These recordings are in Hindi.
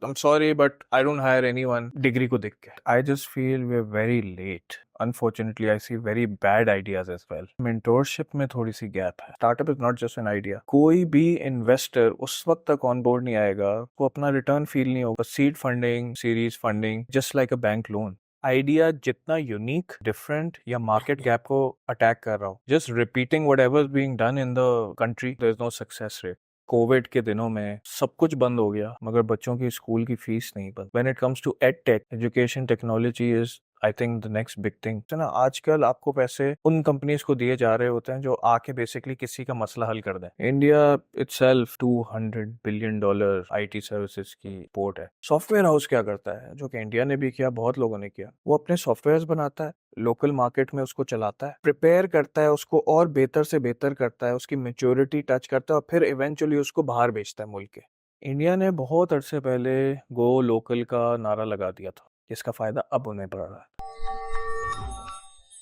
I'm sorry, but I don't hire anyone degree को देख के. I just feel we're very late. Unfortunately, I see very bad ideas as well. Mentorship में थोड़ी सी gap है. Startup is not just an idea. कोई भी investor उस वक्त तक on board नहीं आएगा, को अपना return feel नहीं होगा. Seed funding, series funding, just like a bank loan. Idea जितना यूनिक डिफरेंट या मार्केट गैप को अटैक कर रहा हो, just repeating whatever being done in the country, there is no success rate. Covid के दिनों में सब कुछ बंद हो गया मगर बच्चों की स्कूल की फीस नहीं बंद. When it comes to ed tech, education technology is I think the next big thing. है ना, आजकल आपको पैसे उन कंपनीज को दिए जा रहे होते हैं जो आके बेसिकली किसी का मसला हल कर दें. India itself $200 billion IT services की पोर्ट है. सॉफ्टवेयर हाउस क्या करता है, जो कि इंडिया ने भी किया, बहुत लोगों ने किया, वो अपने सॉफ्टवेयर बनाता है, लोकल मार्केट में उसको चलाता है, प्रिपेयर करता है उसको और बेहतर से बेहतर करता है, उसकी मेच्योरिटी टच करता है और फिर इवेंचुअली उसको बाहर बेचता है मुल्क के. इंडिया ने बहुत अरसे पहले गो लोकल का नारा लगा दिया था, जिसका फायदा अब उन्हें पड़ रहा है.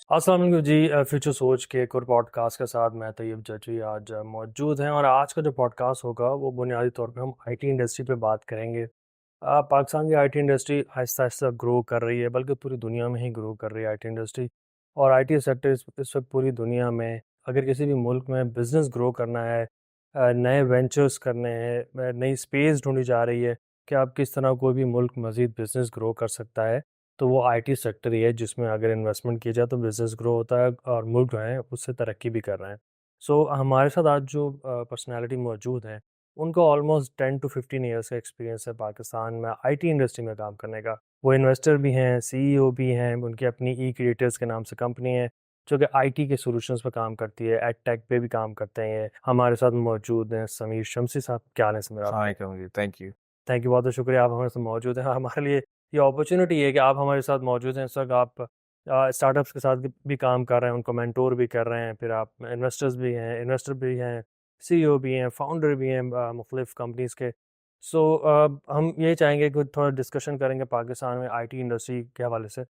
अस्सलाम वालेकुम जी, फ्यूचर सोच के एक और पॉडकास्ट के साथ मैं तैयब जजी आज मौजूद हैं। और आज का जो पॉडकास्ट होगा वो बुनियादी तौर पे हम आईटी इंडस्ट्री पे बात करेंगे। पाकिस्तान की IT industry Aahista Aahista grow कर रही है, बल्कि पूरी दुनिया में ही ग्रो कर रही है आईटी इंडस्ट्री। और आईटी सेक्टर इस वक्त पूरी दुनिया में, अगर किसी भी मुल्क में बिज़नेस ग्रो करना है, नए वेंचर्स करने हैं, नई स्पेस ढूंढी जा रही है कि आप किस तरह कोई भी मुल्क मज़ीद बिज़नेस ग्रो कर सकता है, तो वो आईटी सेक्टर ही है जिसमें अगर इन्वेस्टमेंट किया जाए तो बिज़नेस ग्रो होता है और मुल्क जो है उससे तरक्की भी कर रहे हैं। सो हमारे साथ आज जो पर्सनालिटी मौजूद हैं, उनका ऑलमोस्ट 10 to 15 ईयर्स का एक्सपीरियंस है पाकिस्तान में आईटी इंडस्ट्री में काम करने का। वो इन्वेस्टर भी हैं, सीईओ भी हैं, उनकी अपनी ई क्रिएटर्स के नाम से कंपनी है जो कि आईटी के सॉल्यूशंस पे काम करती है, एड टेक पे भी काम करते हैं। हमारे साथ मौजूद हैं समीर शमसी साहब। क्या हाल है समीर आपके? हाँ जी, थैंक यू. थैंक यू, बहुत बहुत शुक्रिया आप हमारे साथ मौजूद हैं। हमारे लिए ये अपॉर्चुनिटी है कि आप हमारे साथ मौजूद हैं। इस वक्त आप स्टार्टअप्स के साथ भी काम कर रहे हैं, उनको मेंटोर भी कर रहे हैं, फिर आप इन्वेस्टर भी हैं, सीईओ भी हैं, फाउंडर भी हैं मुख्तलिफ कंपनीज़ के। सो हम ये चाहेंगे कि थोड़ा डिस्कशन करेंगे पाकिस्तान में आईटी इंडस्ट्री के हवाले से।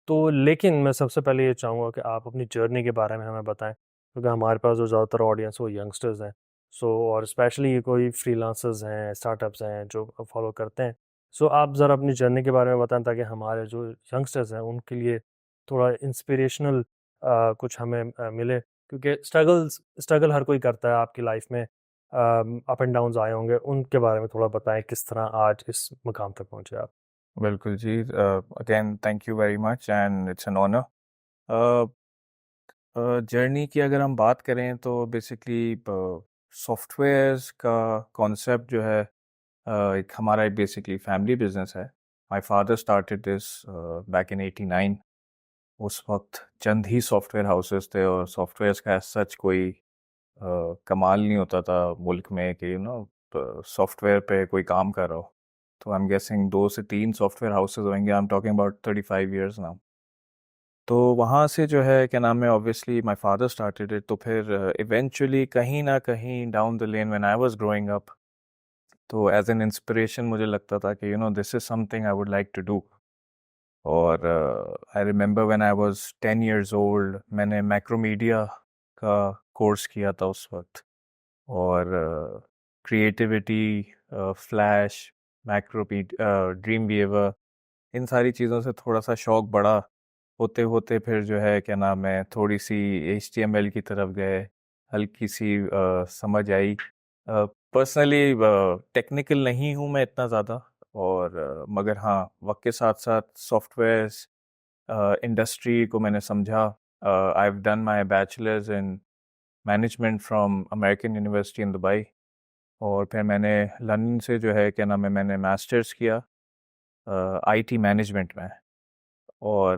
तो लेकिन मैं सबसे पहले ये चाहूँगा कि आप अपनी जर्नी के बारे में हमें बताएं, क्योंकि हमारे पास जो ज़्यादातर ऑडियंस वो यंगस्टर्स हैं। सो और स्पेशली कोई फ्रीलांसर्स हैं, स्टार्टअप्स हैं जो फॉलो करते हैं। सो आप ज़रा अपनी जर्नी के बारे में बताएं ताकि हमारे जो यंगस्टर्स हैं उनके लिए थोड़ा इंस्पिरेशनल कुछ हमें मिले, क्योंकि स्ट्रगल हर कोई करता है आपकी लाइफ में। अप एंड डाउन्स आए होंगे, उनके बारे में थोड़ा बताएं किस तरह आज इस मुकाम तक पहुँचे आप। बिल्कुल जी. Again thank you very much and it's an honour. Journey की अगर हम बात करें तो बेसिकली सॉफ्टवेयर्स का कॉन्सेप्ट जो है, एक हमारा बेसिकली फैमिली बिजनेस है. My father started this back in 89. उस वक्त चंद ही सॉफ्टवेयर हाउसेस थे और सॉफ्टवेयर्स का सच कोई कमाल नहीं होता था मुल्क में कि सॉफ्टवेयर पे कोई काम कर रहा हो. तो आई एम गेसिंग 2 से 3 सॉफ्टवेयर हाउसेस होंगे. I am talking about 35 years now. तो वहाँ से जो है क्या नाम है, obviously my father started it. तो फिर इवेंचुअली कहीं ना कहीं down the lane when I was growing up, तो एज एन इंस्पिरेशन मुझे लगता था कि this is something I would like to do. और I remember when I was 10 years old, मैंने मैक्रोमीडिया का कोर्स किया था उस वक्त. और क्रिएटिविटी, फ्लैश, ड्रीम वीवर, इन सारी चीज़ों से थोड़ा सा शौक बड़ा होते होते फिर जो है क्या नाम है, थोड़ी सी HTML की तरफ गए. हल्की सी समझ आई. पर्सनली टेक्निकल नहीं हूँ मैं इतना ज़्यादा. और मगर हाँ, वक्त के साथ साथ सॉफ्टवेयर्स इंडस्ट्री को मैंने समझा. I have done my bachelors in management from American university in Dubai. और फिर मैंने लंदन से जो है क्या नाम है, मैंने मास्टर्स किया आईटी मैनेजमेंट में. और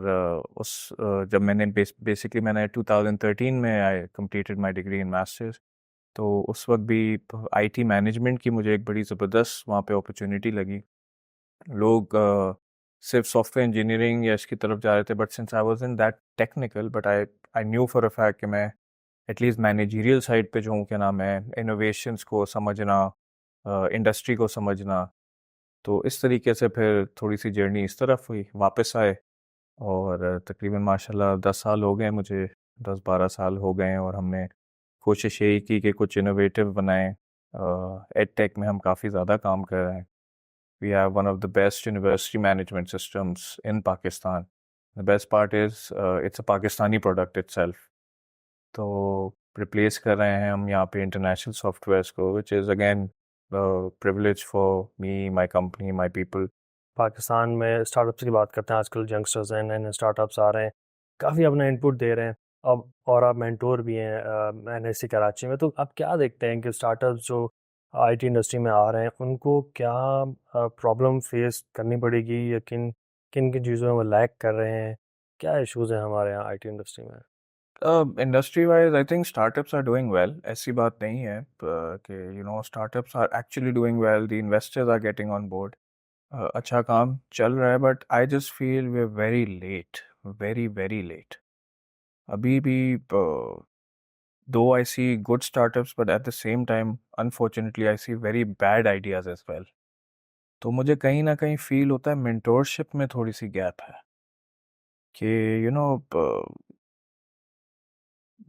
जब मैंने बेसिकली मैंने 2013 में I completed my degree in masters. तो उस वक्त भी आईटी मैनेजमेंट की मुझे एक बड़ी ज़बरदस्त वहाँ पे अपॉर्चुनिटी लगी. लोग सिर्फ सॉफ्टवेयर इंजीनियरिंग या इसकी तरफ जा रहे थे, but since I was in that technical, but I I knew for a fact कि मैं एटलीस्ट मैनेजरियल साइड पे जो हूँ, क्या नाम है, इनोवेशंस को समझना, इंडस्ट्री को समझना. तो इस तरीके से फिर थोड़ी सी जर्नी इस तरफ हुई, वापस आए. और तकरीबन माशाल्लाह 10 साल हो गए मुझे, 10-12 साल हो गए हैं. और हमने कोशिश यही की कि कुछ इनोवेटिव बनाएं. एड टेक में हम काफ़ी ज़्यादा काम कर रहे हैं. We have one of the best university management systems in Pakistan. The best part is it's a Pakistani product itself. तो रिप्लेस कर रहे हैं हम यहाँ पे इंटरनेशनल सॉफ्टवेयर्स को, which is again privilege for me, my company, my people. Pakistan में स्टार्टअप्स की बात करते हैं, आजकल यंगस्टर्स हैं, नए नए स्टार्टअप्स आ रहे हैं, काफ़ी अपना इनपुट दे रहे हैं। अब और आप मेंटोर भी हैं एनआईसी कराची में, तो आप क्या देखते हैं कि स्टार्टअप्स जो आईटी इंडस्ट्री में आ रहे हैं उनको क्या प्रॉब्लम फेस करनी पड़ेगी, या किन किन किन चीज़ों में वो लैग कर रहे हैं? क्या इश्यूज़ हैं हमारे यहाँ आईटी इंडस्ट्री में? Industry wise I think startups are doing well, ऐसी बात नहीं है कि startups are actually doing well, the investors are getting on board, अच्छा काम चल रहा है, but I just feel we are very late, very very late. अभी भी though I see good startups, but at the same time unfortunately I see very bad ideas as well. तो मुझे कहीं ना कहीं फील होता है मेंटोरशिप में थोड़ी सी गैप है कि यू नो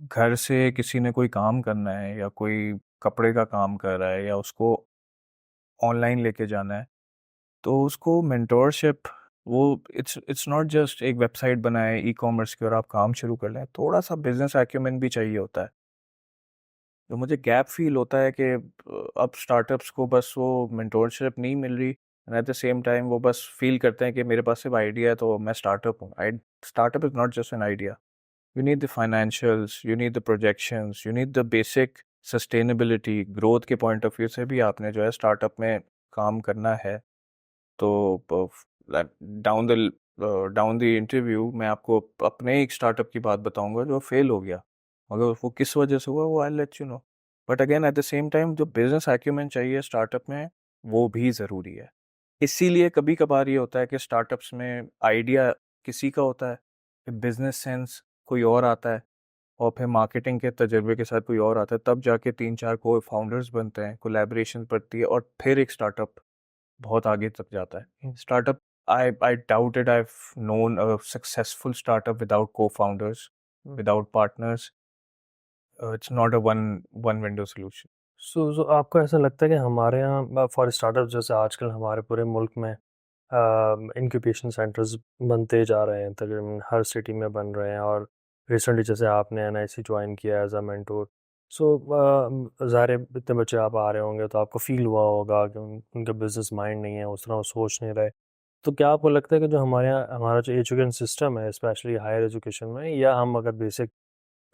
घर से किसी ने कोई काम करना है या कोई कपड़े का काम कर रहा है या उसको ऑनलाइन लेके जाना है, तो उसको मेंटोरशिप, वो इट्स नॉट जस्ट एक वेबसाइट बनाए ई कॉमर्स की और आप काम शुरू कर लें, थोड़ा सा बिजनेस एक्यूमेंट भी चाहिए होता है। तो मुझे गैप फील होता है कि अब स्टार्टअप्स को बस वो मेंटोरशिप नहीं मिल रही, and eight the same time वो बस फील करते हैं कि मेरे पास सिर्फ आइडिया है तो मैं स्टार्टअप हूँ। I startup is not just an idea, you need the financials, you need the projections, you need the basic sustainability, growth के point of view से भी आपने जो है स्टार्टअप में काम करना है। तो डाउन द इंटरव्यू मैं आपको अपने एक स्टार्टअप की बात बताऊंगा जो फेल हो गया, मगर वो किस वजह से हुआ वो I let you know. But again eight the same time जो बिजनेस एक्यूमेंट चाहिए स्टार्टअप में वो भी ज़रूरी है। इसीलिए कभी कभार ये होता है कि स्टार्टअप्स में आइडिया किसी का होता है, बिजनेस सेंस कोई और आता है, और फिर मार्केटिंग के तजर्बे के साथ कोई और आता है, तब जाके तीन चार को फाउंडर्स बनते हैं, कोलैबोरेशन बढ़ती है और फिर एक स्टार्टअप बहुत आगे तक जाता है। Startup, I doubted I known a successful startup without co founders, without partners. It's not a one one window solution. So आपको ऐसा लगता है कि हमारे यहाँ फॉर स्टार्टअप जैसे आजकल हमारे पूरे मुल्क में इंक्यूबेशन सेंटर्स बनते जा रहे हैं, तकरीबन हर सिटी में बन रहे हैं, और रिसेंटली जैसे आपने एनआईसी ज्वाइन किया एज अ मेंटोर, सो ज़ाहिर है इतने बच्चे आप आ रहे होंगे तो आपको फील हुआ होगा कि उनका बिजनेस माइंड नहीं है, उस तरह वो सोच नहीं रहे। तो क्या आपको लगता है कि जो हमारे यहाँ हमारा जो एजुकेशन सिस्टम है, स्पेशली हायर एजुकेशन में, या हम अगर बेसिक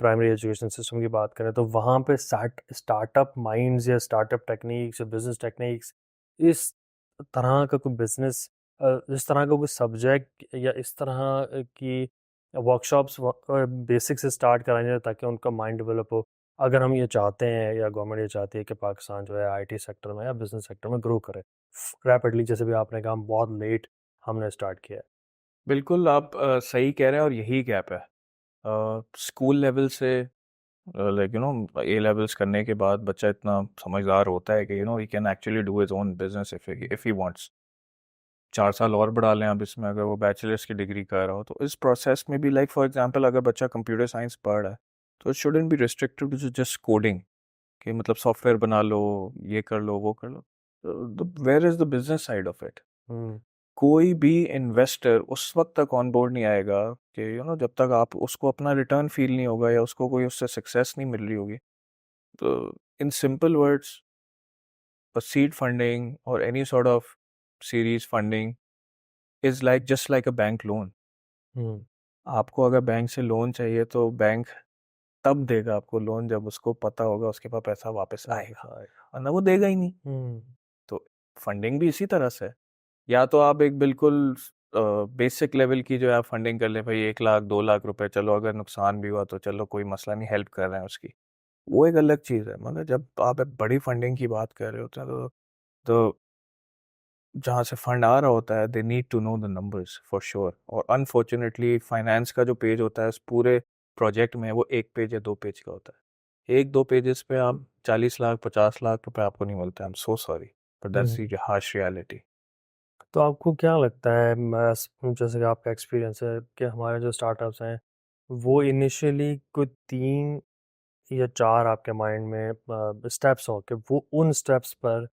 प्राइमरी एजुकेशन सिस्टम की बात करें, तो वहाँ पे स्टार्टअप माइंड्स या स्टार्टअप टेक्निक्स या बिजनेस टेक्निक्स, इस तरह का कोई बिजनेस, इस तरह का कोई सब्जेक्ट या इस तरह की वर्कशॉप्स बेसिक से स्टार्ट कराएं जाए ताकि उनका माइंड डेवलप हो, अगर हम ये चाहते हैं या गवर्नमेंट ये चाहती है कि पाकिस्तान जो है आईटी सेक्टर में या बिजनेस सेक्टर में ग्रो करे रैपिडली, जैसे भी आपने कहा बहुत लेट हमने स्टार्ट किया है। बिल्कुल आप सही कह रहे हैं, और यही गैप है। स्कूल लेवल से लाइक ए लेवल्स करने के बाद बच्चा इतना समझदार होता है कि he can actually do his own business if he wants. 4 साल और बढ़ा लें अब इसमें, अगर वो बैचलर्स की डिग्री कर रहा हो, तो इस प्रोसेस में भी लाइक फॉर एग्जांपल अगर बच्चा कंप्यूटर साइंस पढ़ रहा है, तो it shouldn't be restricted to just coding, कि मतलब सॉफ्टवेयर बना लो, ये कर लो, वो कर लो। Where is the business side of it? Hmm कोई भी इन्वेस्टर उस वक्त तक ऑन बोर्ड नहीं आएगा कि जब तक आप उसको अपना रिटर्न फील नहीं होगा या उसको कोई उससे सक्सेस नहीं मिल रही होगी। तो in simple words, seed funding और any sort of series funding is like just like a bank loan. Hmm आपको अगर बैंक से लोन चाहिए तो बैंक तब देगा आपको लोन जब उसको पता होगा उसके पास पैसा वापस वापस आएगा, आए। वरना वो देगा ही नहीं। हम्म तो फंडिंग भी इसी तरह से है। या तो आप एक बिल्कुल बेसिक लेवल की जो है फंडिंग कर लें, भाई 1 लाख 2 लाख रुपए, चलो अगर नुकसान भी हुआ तो चलो कोई मसला नहीं, हेल्प कर रहे हैं उसकी, वो एक अलग चीज़ है। मगर जब आप एक बड़ी फंडिंग की बात कर रहे होते हैं तो जहाँ से फंड आ रहा होता है, they need to know the numbers for sure. और अनफॉर्चुनेटली फाइनेंस का जो पेज होता है उस पूरे प्रोजेक्ट में, वो 1 पेज या 2 पेज का होता है। 1-2 पेजेस पे आप 40 लाख 50 लाख रुपए आपको नहीं मिलते। I am so sorry, but that's hmm. The harsh reality. तो आपको क्या लगता है, जैसे कि आपका एक्सपीरियंस है कि हमारे जो स्टार्टअप्स हैं वो इनिशियली कोई 3 या 4 आपके माइंड में स्टेप्स हो कि वो उन स्टेप्स पर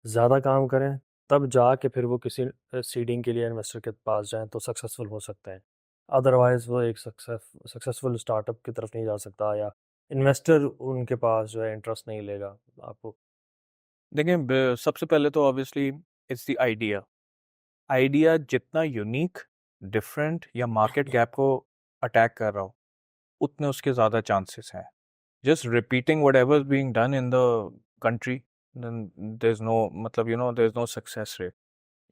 ज़्यादा काम करें तब जाके फिर वो किसी सीडिंग के लिए इन्वेस्टर के पास जाएँ तो सक्सेसफुल हो सकते हैं। अदरवाइज़ वो एक सक्सेसफुल स्टार्टअप की तरफ नहीं जा सकता, या इन्वेस्टर उनके पास जो है इंटरेस्ट नहीं लेगा आपको। देखिए सबसे पहले तो obviously it's the idea. Idea जितना यूनिक, डिफरेंट या मार्केट गैप को अटैक कर रहा हो, उतने उसके ज़्यादा चांसेस हैं। Just repeating whatever being done in the country, then there is no, मतलब there is no success rate.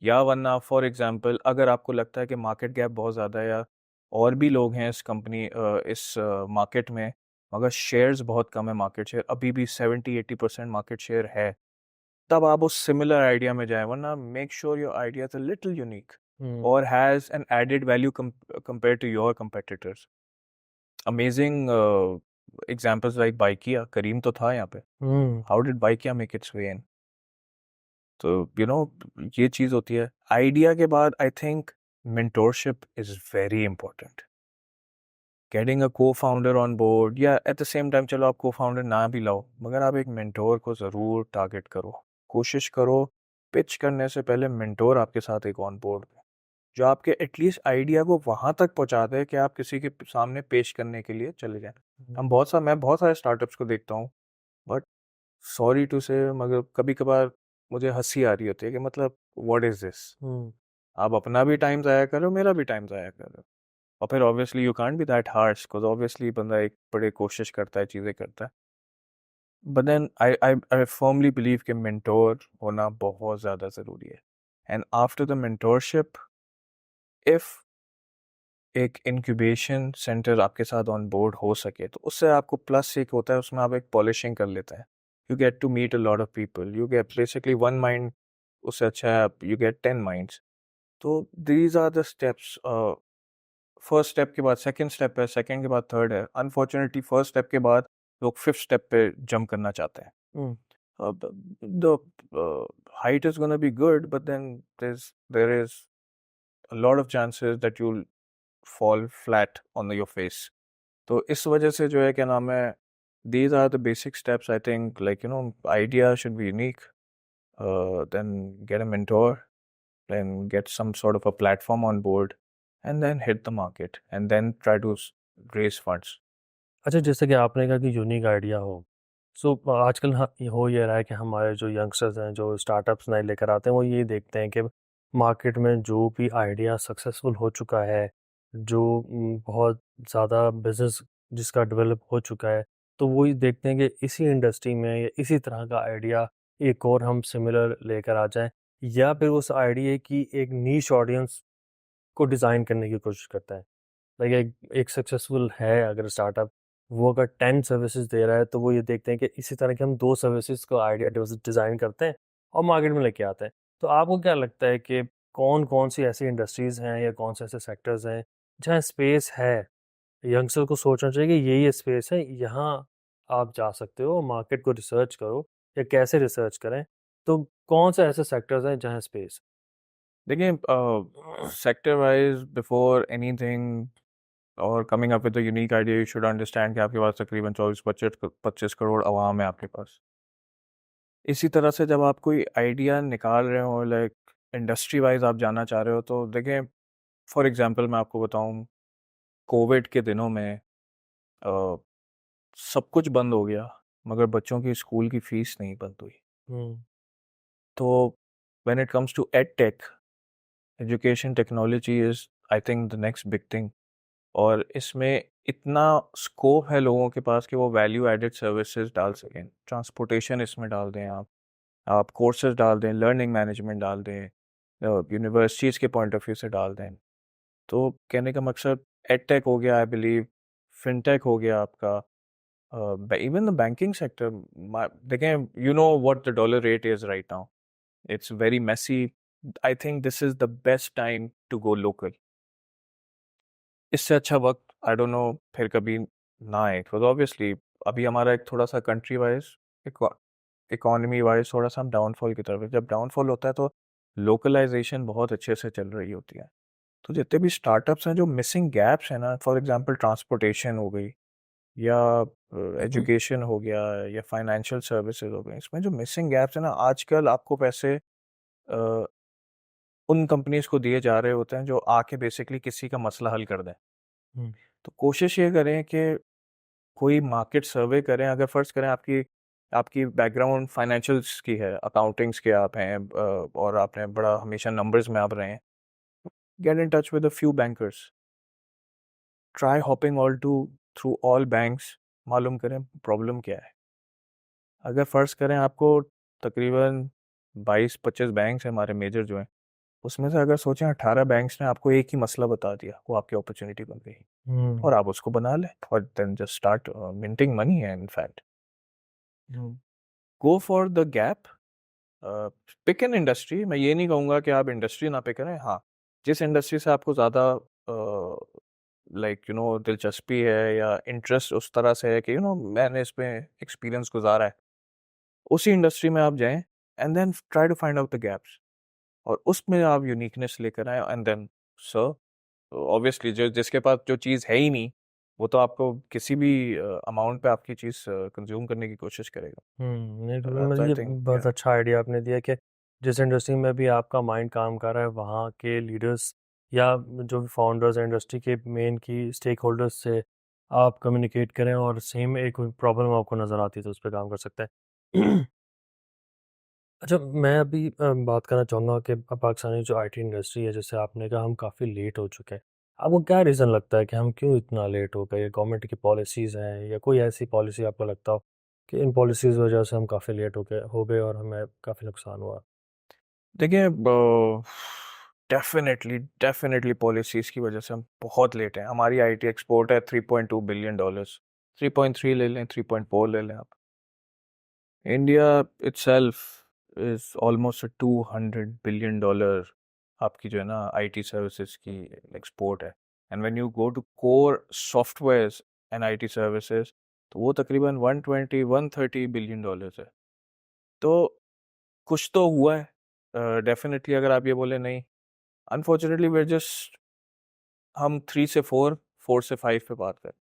या वरना फॉर एग्जांपल, अगर आपको लगता है कि मार्केट गैप बहुत ज़्यादा है या और भी लोग हैं इस कंपनी इस मार्केट में, मगर शेयर्स बहुत कम है, मार्केट शेयर अभी भी 70-80% मार्केट शेयर है, तब आप उस सिमिलर आइडिया में जाएं। वरना make sure your idea is a little unique hmm, और has an added value compared to your competitors. Amazing examples like Baikia, Kareem तो था यहाँ पे। हुँ, How did Baikia make its way in? तो ये चीज़ होती है। आइडिया के बाद I think mentorship is very important. Getting a co-founder on board, या at the same time चलो आप co-founder ना भी लाओ, मगर आप एक mentor को ज़रूर टारगेट करो। कोशिश करो पिच करने से पहले mentor आपके साथ एक ऑन बोर्ड हो, जो आपके एटलीस्ट आइडिया को वहाँ तक पहुँचा दे कि आप किसी के सामने पेश करने के लिए चले जाएँ। हुँ, मैं बहुत सारे स्टार्टअप्स को देखता हूँ, बट सॉरी टू से, मगर कभी-कभार मुझे हँसी आ रही होती है कि मतलब व्हाट इज़ दिस? हुँ, आप अपना भी टाइम ज़ाया कर रहे हो, मेरा भी टाइम ज़ाया कर रहे हो। और फिर obviously you can't be that harsh, because obviously बंदा एक बड़ी कोशिश करता है, चीज़ें करता है। But then I firmly believe कि मेंटोर होना बहुत ज़्यादा ज़रूरी है। And after the mentorship, if एक इंक्यूबेशन सेंटर आपके साथ ऑन बोर्ड हो सके, तो उससे आपको प्लस एक होता है, उसमें आप एक पॉलिशिंग कर लेते हैं। You get to meet a lot of people, you get basically one mind, उससे अच्छा है आप यू गेट 10 माइंड्स। तो these are the steps. First step के बाद सेकंड स्टेप है, सेकंड के बाद थर्ड है। अनफॉर्चुनेटली फर्स्ट स्टेप के बाद लोग फिफ्थ स्टेप पे जंप करना चाहते हैं। हुँ, the height is going to be good, but then there is a lot of chances that you'll fall flat on your face. तो इस वजह से जो है क्या नाम है, these are the basic steps I think, like idea should be unique, then get a mentor, then get some sort of a platform on board, and then hit the market and then try to raise funds. अच्छा, जैसे कि आपने कहा कि यूनिक आइडिया हो, सो आजकल हो ये रहा है कि हमारे जो यंगस्टर्स हैं, जो स्टार्टअप्स नए लेकर आते हैं, वो ये देखते हैं कि मार्केट में जो भी आइडिया सक्सेसफुल हो चुका है, जो बहुत ज़्यादा बिजनेस जिसका डेवलप हो चुका है, तो वो ये देखते हैं कि इसी इंडस्ट्री में या इसी तरह का आइडिया एक और हम सिमिलर लेकर आ जाएं, या फिर उस आइडिया की एक नीश ऑडियंस को डिज़ाइन करने की कोशिश करते हैं। लाइक एक सक्सेसफुल है अगर स्टार्टअप, वो अगर 10 सर्विसेज दे रहा है, तो वो ये देखते हैं कि इसी तरह के हम 2 सर्विसेज को आइडिया डिज़ाइन करते हैं और मार्केट में लेके आते हैं। तो आपको क्या लगता है कि कौन-कौन सी ऐसी इंडस्ट्रीज़ हैं या कौन से ऐसे सेक्टर्स हैं जहाँ स्पेस है? यंगस्टर को सोचना चाहिए कि ये स्पेस है, यहाँ आप जा सकते हो, मार्केट को रिसर्च करो, या कैसे रिसर्च करें? तो कौन से ऐसे सेक्टर्स हैं जहाँ स्पेस देखिए है? सेक्टर वाइज बिफोर एनीथिंग और coming up with the unique idea, you should understand कि आपके पास तकरीबन 24-25 करोड़ आवाम है आपके पास। इसी तरह से जब आप कोई आइडिया निकाल रहे हो, लाइक इंडस्ट्री वाइज आप जाना चाह रहे हो, तो देखें फॉर एग्जांपल मैं आपको बताऊं, कोविड के दिनों में अ, सब कुछ बंद हो गया, मगर बच्चों की स्कूल की फीस नहीं बंद हुई। हुँ, तो when it comes to ed tech, education technology is I think the next big thing. और इसमें इतना स्कोप है लोगों के पास कि वो वैल्यू एडेड सर्विसेज डाल सकें। ट्रांसपोर्टेशन इसमें डाल दें, आप कोर्सेज डाल दें, लर्निंग मैनेजमेंट डाल दें, यूनिवर्सिटीज़ के पॉइंट ऑफ व्यू से डाल दें। तो कहने का मकसद एडटेक हो गया, आई बिलीव फिनटेक हो गया आपका, इवन द बैंकिंग सेक्टर। देखें, you know what the dollar rate is right now, it's very messy. I think this is the best time to go local. इससे अच्छा वक्त आई डोंट नो फिर कभी ना आए, बिकॉज ऑब्वियसली अभी हमारा एक थोड़ा सा कंट्री वाइज, इकोनॉमी वाइज थोड़ा सा हम डाउनफॉल की तरफ है। जब डाउनफॉल होता है तो लोकलाइजेशन बहुत अच्छे से चल रही होती है। तो जितने भी स्टार्टअप्स हैं जो मिसिंग गैप्स हैं ना, फॉर एग्जांपल ट्रांसपोर्टेशन हो गई, या एजुकेशन हो गया, या फाइनेंशियल सर्विसेज हो गई, इसमें जो मिसिंग गैप्स है ना, आजकल आपको पैसे उन कंपनीज को दिए जा रहे होते हैं जो आके बेसिकली किसी का मसला हल कर दें। हम्म, तो कोशिश ये करें कि कोई मार्केट सर्वे करें। अगर फर्ज करें आपकी आपकी बैकग्राउंड फाइनेंशियल्स की है, अकाउंटिंग्स के आप हैं, और आपने बड़ा हमेशा नंबर्स में आप रहे हैं, get in touch with a few bankers, try hopping all to through all banks, मालूम करें प्रॉब्लम क्या है। अगर फ़र्ज़ करें आपको तकरीबन 22-25 बैंक्स हैं हमारे मेजर जो हैं, उसमें से अगर सोचें 18 बैंक्स ने आपको एक ही मसला बता दिया, वो आपकी अपॉर्चुनिटी बन गई हम्म, और आप उसको बना लें और then just start minting money है in fact. Hmm, go for the gap, pick an industry. मैं ये नहीं कहूँगा कि आप इंडस्ट्री ना पिक करें, हाँ, जिस इंडस्ट्री से आपको ज़्यादा लाइक दिलचस्पी है या इंटरेस्ट उस तरह से है कि मैंने इसमें एक्सपीरियंस गुजारा है, उसी इंडस्ट्री में आप जाएं and then try to find out the gaps और उसमें आप यूनिकनेस लेकर आए एंड देन सर ऑब्वियसली जो जिसके पास जो चीज़ है ही नहीं, वो तो आपको किसी भी अमाउंट पे आपकी चीज़ कंज्यूम करने की कोशिश करेगा। नहीं तो दैट्स मतलब आई ये थिंक बहुत अच्छा आइडिया आपने दिया कि जिस इंडस्ट्री में भी आपका माइंड काम कर रहा है वहाँ के लीडर्स या जो भी फाउंडर्स हैं इंडस्ट्री के मेन की स्टेक होल्डर्स से आप कम्युनिकेट करें और सेम एक प्रॉब्लम आपको नज़र आती है तो उस पर काम कर सकते हैं। अच्छा, मैं अभी बात करना चाहूँगा कि पाकिस्तानी जो आईटी इंडस्ट्री है, जैसे आपने कहा हम काफ़ी लेट हो चुके हैं। आपको क्या रीज़न लगता है कि हम क्यों इतना लेट हो गए? गवर्नमेंट की पॉलिसीज़ हैं या कोई ऐसी पॉलिसी आपको लगता हो कि इन पॉलिसीज़ वजह से हम काफ़ी लेट हो गए और हमें काफ़ी नुकसान हुआ? देखिए, डेफिनेटली डेफिनेटली पॉलिसीज़ की वजह से हम बहुत लेट हैं। हमारी आईटी एक्सपोर्ट है $3.2 बिलियन, 3.3 ले लें, 3.4 ले लें आप। India itself is almost $200 billion आपकी जो है ना आईटी सर्विसेज की एक्सपोर्ट है। And when you go to core softwares and IT services, तो वो तकरीबन 120-130 बिलियन है। तो कुछ तो हुआ है डेफिनेटली। अगर आप ये बोले नहीं, अनफॉर्चुनेटली वेर जस्ट हम 3 से 4, 4 से 5 पे बात करें।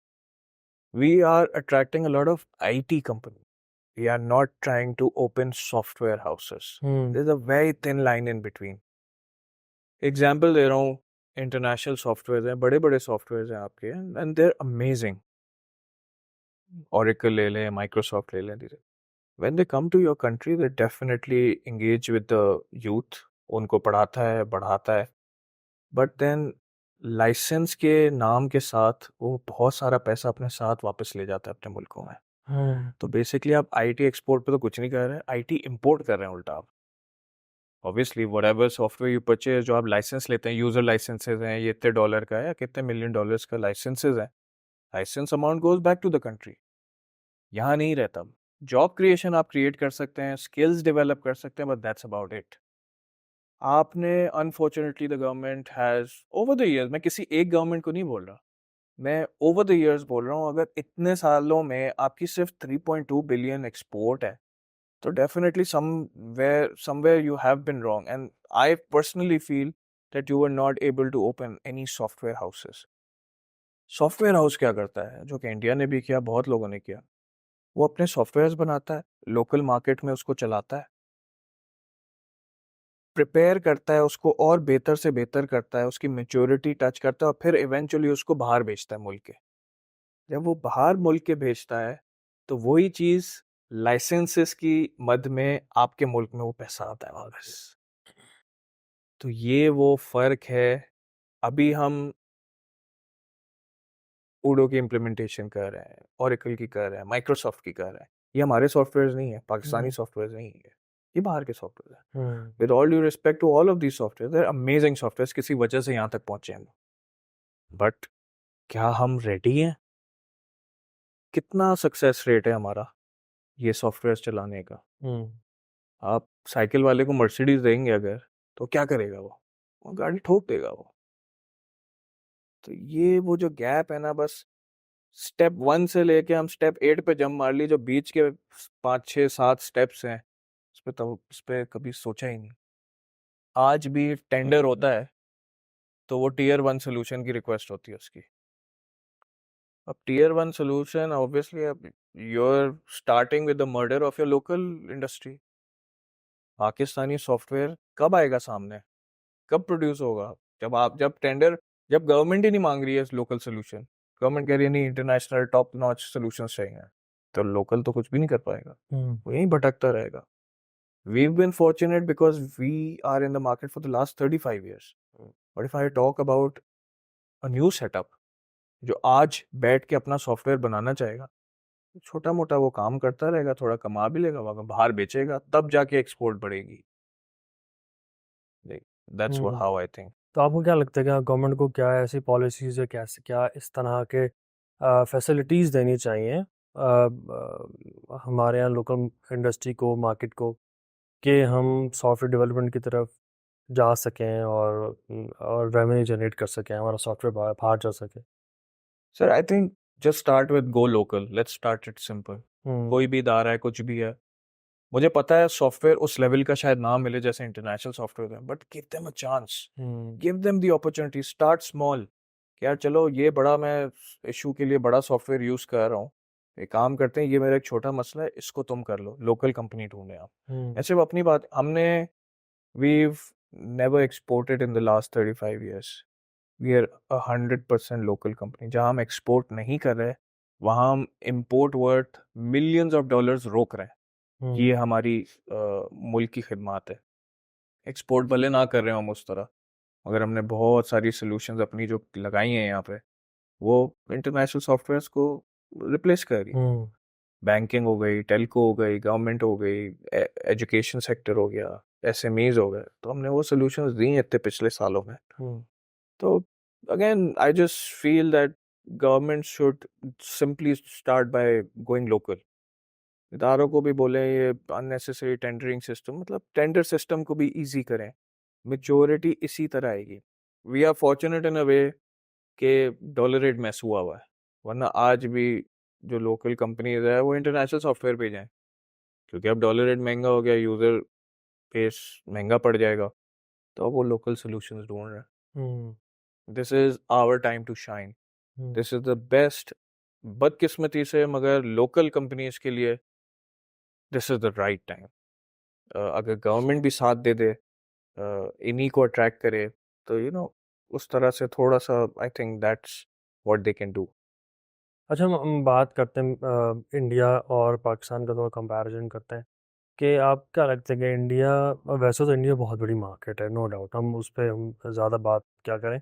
We are attracting a lot of IT company, we are not trying to open software houses. Hmm, There's a very thin line in between. Example दे रहा हूँ, इंटरनेशनल सॉफ्टवेयर हैं, बड़े बड़े सॉफ्टवेयर हैं आपके एंड देर अमेजिंग। Oracle ले लें, माइक्रोसॉफ्ट ले लें, धीरे when they come to your country they definitely engage with the youth, उनको पढ़ाता है, बढ़ाता है, बट देन लाइसेंस के नाम के साथ वो बहुत सारा पैसा अपने साथ वापस ले जाता है अपने मुल्कों में। हुँ, तो बेसिकली आप आईटी एक्सपोर्ट पे तो कुछ नहीं कर रहे हैं, आईटी इंपोर्ट कर रहे हैं उल्टा आप। Obviously whatever software you purchase, जो आप लाइसेंस लेते हैं, यूजर लाइसेंसेज हैं, ये इतने डॉलर का है या कितने मिलियन डॉलर्स का लाइसेंसेज है, license amount goes back to the country, यहाँ नहीं रहता। जॉब क्रिएशन आप क्रिएट कर सकते हैं, स्किल्स डेवलप कर सकते हैं, बट दैट्स अबाउट इट। आपने unfortunately the government has over the years, मैं किसी एक गवर्नमेंट को नहीं बोल रहा, मैं ओवर द ईयर्स बोल रहा हूँ, अगर इतने सालों में आपकी सिर्फ 3.2 बिलियन एक्सपोर्ट है, so definitely somewhere you have been wrong, and I personally feel that you were not able to open any software houses. Software house क्या करता है, जो कि इंडिया ने भी किया, बहुत लोगों ने किया, वो अपने सॉफ्टवेयर्स बनाता है, लोकल मार्केट में उसको चलाता है, प्रिपेयर करता है उसको और बेहतर से बेहतर करता है, उसकी मेच्योरिटी टच करता है और फिर इवेंचुअली उसको बाहर बेचता है मुल्क के। जब वो बाहर मुल्क के भेजता है, तो वही चीज़ लाइसेंसेस की मद में आपके मुल्क में वो पैसा आता है वापस। तो ये वो फ़र्क है। अभी हम ऊडो की इम्प्लीमेंटेशन कर रहे हैं, ओरेकल की कर रहे हैं, माइक्रोसॉफ्ट की कर रहे हैं। ये हमारे सॉफ्टवेयर्स नहीं है, पाकिस्तानी हुँ, सॉफ्टवेयर्स नहीं है, ये बाहर के सॉफ्टवेयर हैं। Hmm, with all due respect to all of these software, they are amazing softwares, किसी वजह से यहाँ तक पहुँचे हैं। बट क्या हम रेडी हैं? कितना सक्सेस रेट है हमारा ये सॉफ्टवेयर चलाने का? हुँ, आप साइकिल वाले को मर्सिडीज देंगे अगर, तो क्या करेगा वो गाड़ी ठोक देगा वो। तो ये वो जो गैप है ना, बस स्टेप 1 से लेके हम स्टेप 8 पे जंप मार ली, जो बीच के 5 6 7 स्टेप्स हैं, उस पे कभी सोचा ही नहीं। आज भी टेंडर होता है तो वो टीयर 1 सोल्यूशन की रिक्वेस्ट होती है उसकी। अब टीयर 1 सोल्यूशन ऑब्वियसली, अब you're starting with the murder of your local industry। Pakistani software कब आएगा सामने, कब प्रोड्यूस होगा? जब गवर्नमेंट ही नहीं मांग रही है लोकल सोल्यूशन, गवर्नमेंट कह रही है नहीं इंटरनेशनल टॉप नॉच सोल्यूशन चाहिए, तो लोकल तो कुछ भी नहीं कर पाएगा, वो यहीं भटकता रहेगा. We've been fortunate because we are in the market for the last 35 years. But if I talk about a new setup, जो आज बैठ के अपना सॉफ्टवेयर बनाना चाहेगा, छोटा मोटा वो काम करता रहेगा, थोड़ा कमा भी लेगा, वहाँ बाहर बेचेगा, तब जाके एक्सपोर्ट बढ़ेगी. That's what how I think. तो आपको क्या लगता है कि गवर्नमेंट को क्या ऐसी पॉलिसीज़ है, कैसे क्या इस तरह के फैसिलिटीज़ देनी चाहिए हमारे यहाँ लोकल इंडस्ट्री को, मार्केट को, कि हम सॉफ्टवेयर डेवलपमेंट की तरफ जा सकें और रेवेन्यू जनरेट कर सकें, हमारा सॉफ्टवेयर बाहर जा सके? Sir, I think just start with go local. Let's start it simple. कोई भी इदारा है, कुछ भी है, मुझे पता है सॉफ्टवेयर उस लेवल का शायद ना मिले जैसे इंटरनेशनल सॉफ्टवेयर है, but give them a chance, give them the opportunity, start small. यार चलो ये बड़ा मैं इशू के लिए बड़ा सॉफ्टवेयर यूज कर रहा हूँ, एक काम करते हैं, ये मेरा एक छोटा मसला है, इसको तुम कर लो, लोकल कंपनी ढूंढे आप. ऐसे वो अपनी बात, हमने we've never exported in the last 35 years. We are 100% local company. जहाँ हम एक्सपोर्ट नहीं कर रहे, वहाँ हम import worth millions of dollars रोक रहे हैं. ये हमारी मुल्क की खिदमत है. एक्सपोर्ट भले ना कर रहे हो हम उस तरह, मगर हमने बहुत सारी सोल्यूशंस अपनी जो लगाई हैं यहाँ पे, वो इंटरनेशनल सॉफ्टवेयर्स को रिप्लेस कर रही है. बैंकिंग हो गई, टेलको हो गई, गवर्नमेंट हो गई, एजुकेशन सेक्टर हो गया, एसएमईज हो गए, तो हमने वो सोल्यूशंस दी हैं इतने पिछले सालों में. तो again I just feel that government should simply start by going local. इदारों को भी बोले ये अननेसेसरी टेंडरिंग सिस्टम, मतलब टेंडर सिस्टम को भी इजी करें, मेजोरिटी इसी तरह आएगी. वी आर फॉर्चुनेट इन अ वे कि डॉलर रेट मैस हुआ है, वरना आज भी जो लोकल कंपनीज है वो इंटरनेशनल सॉफ्टवेयर पे जाएं, क्योंकि अब डॉलर रेट महंगा हो गया, यूज़र बेस महंगा पड़ जाएगा, तो अब वो लोकल सोल्यूशंस ढूंढ रहे हैं. This is our time to shine. This is the best. बदकिस्मती से मगर लोकल कंपनीज के लिए this is the right time. अगर गवर्नमेंट भी साथ दे दे, इन्हीं को अट्रैक्ट करे, तो उस तरह से थोड़ा सा I think that's what they can do. अच्छा, हम बात करते हैं इंडिया और पाकिस्तान का, थोड़ा कंपैरिजन करते हैं कि आप क्या लगता है कि इंडिया, वैसे तो इंडिया बहुत बड़ी मार्केट है, नो डाउट, हम उस पर हम ज़्यादा बात क्या करें,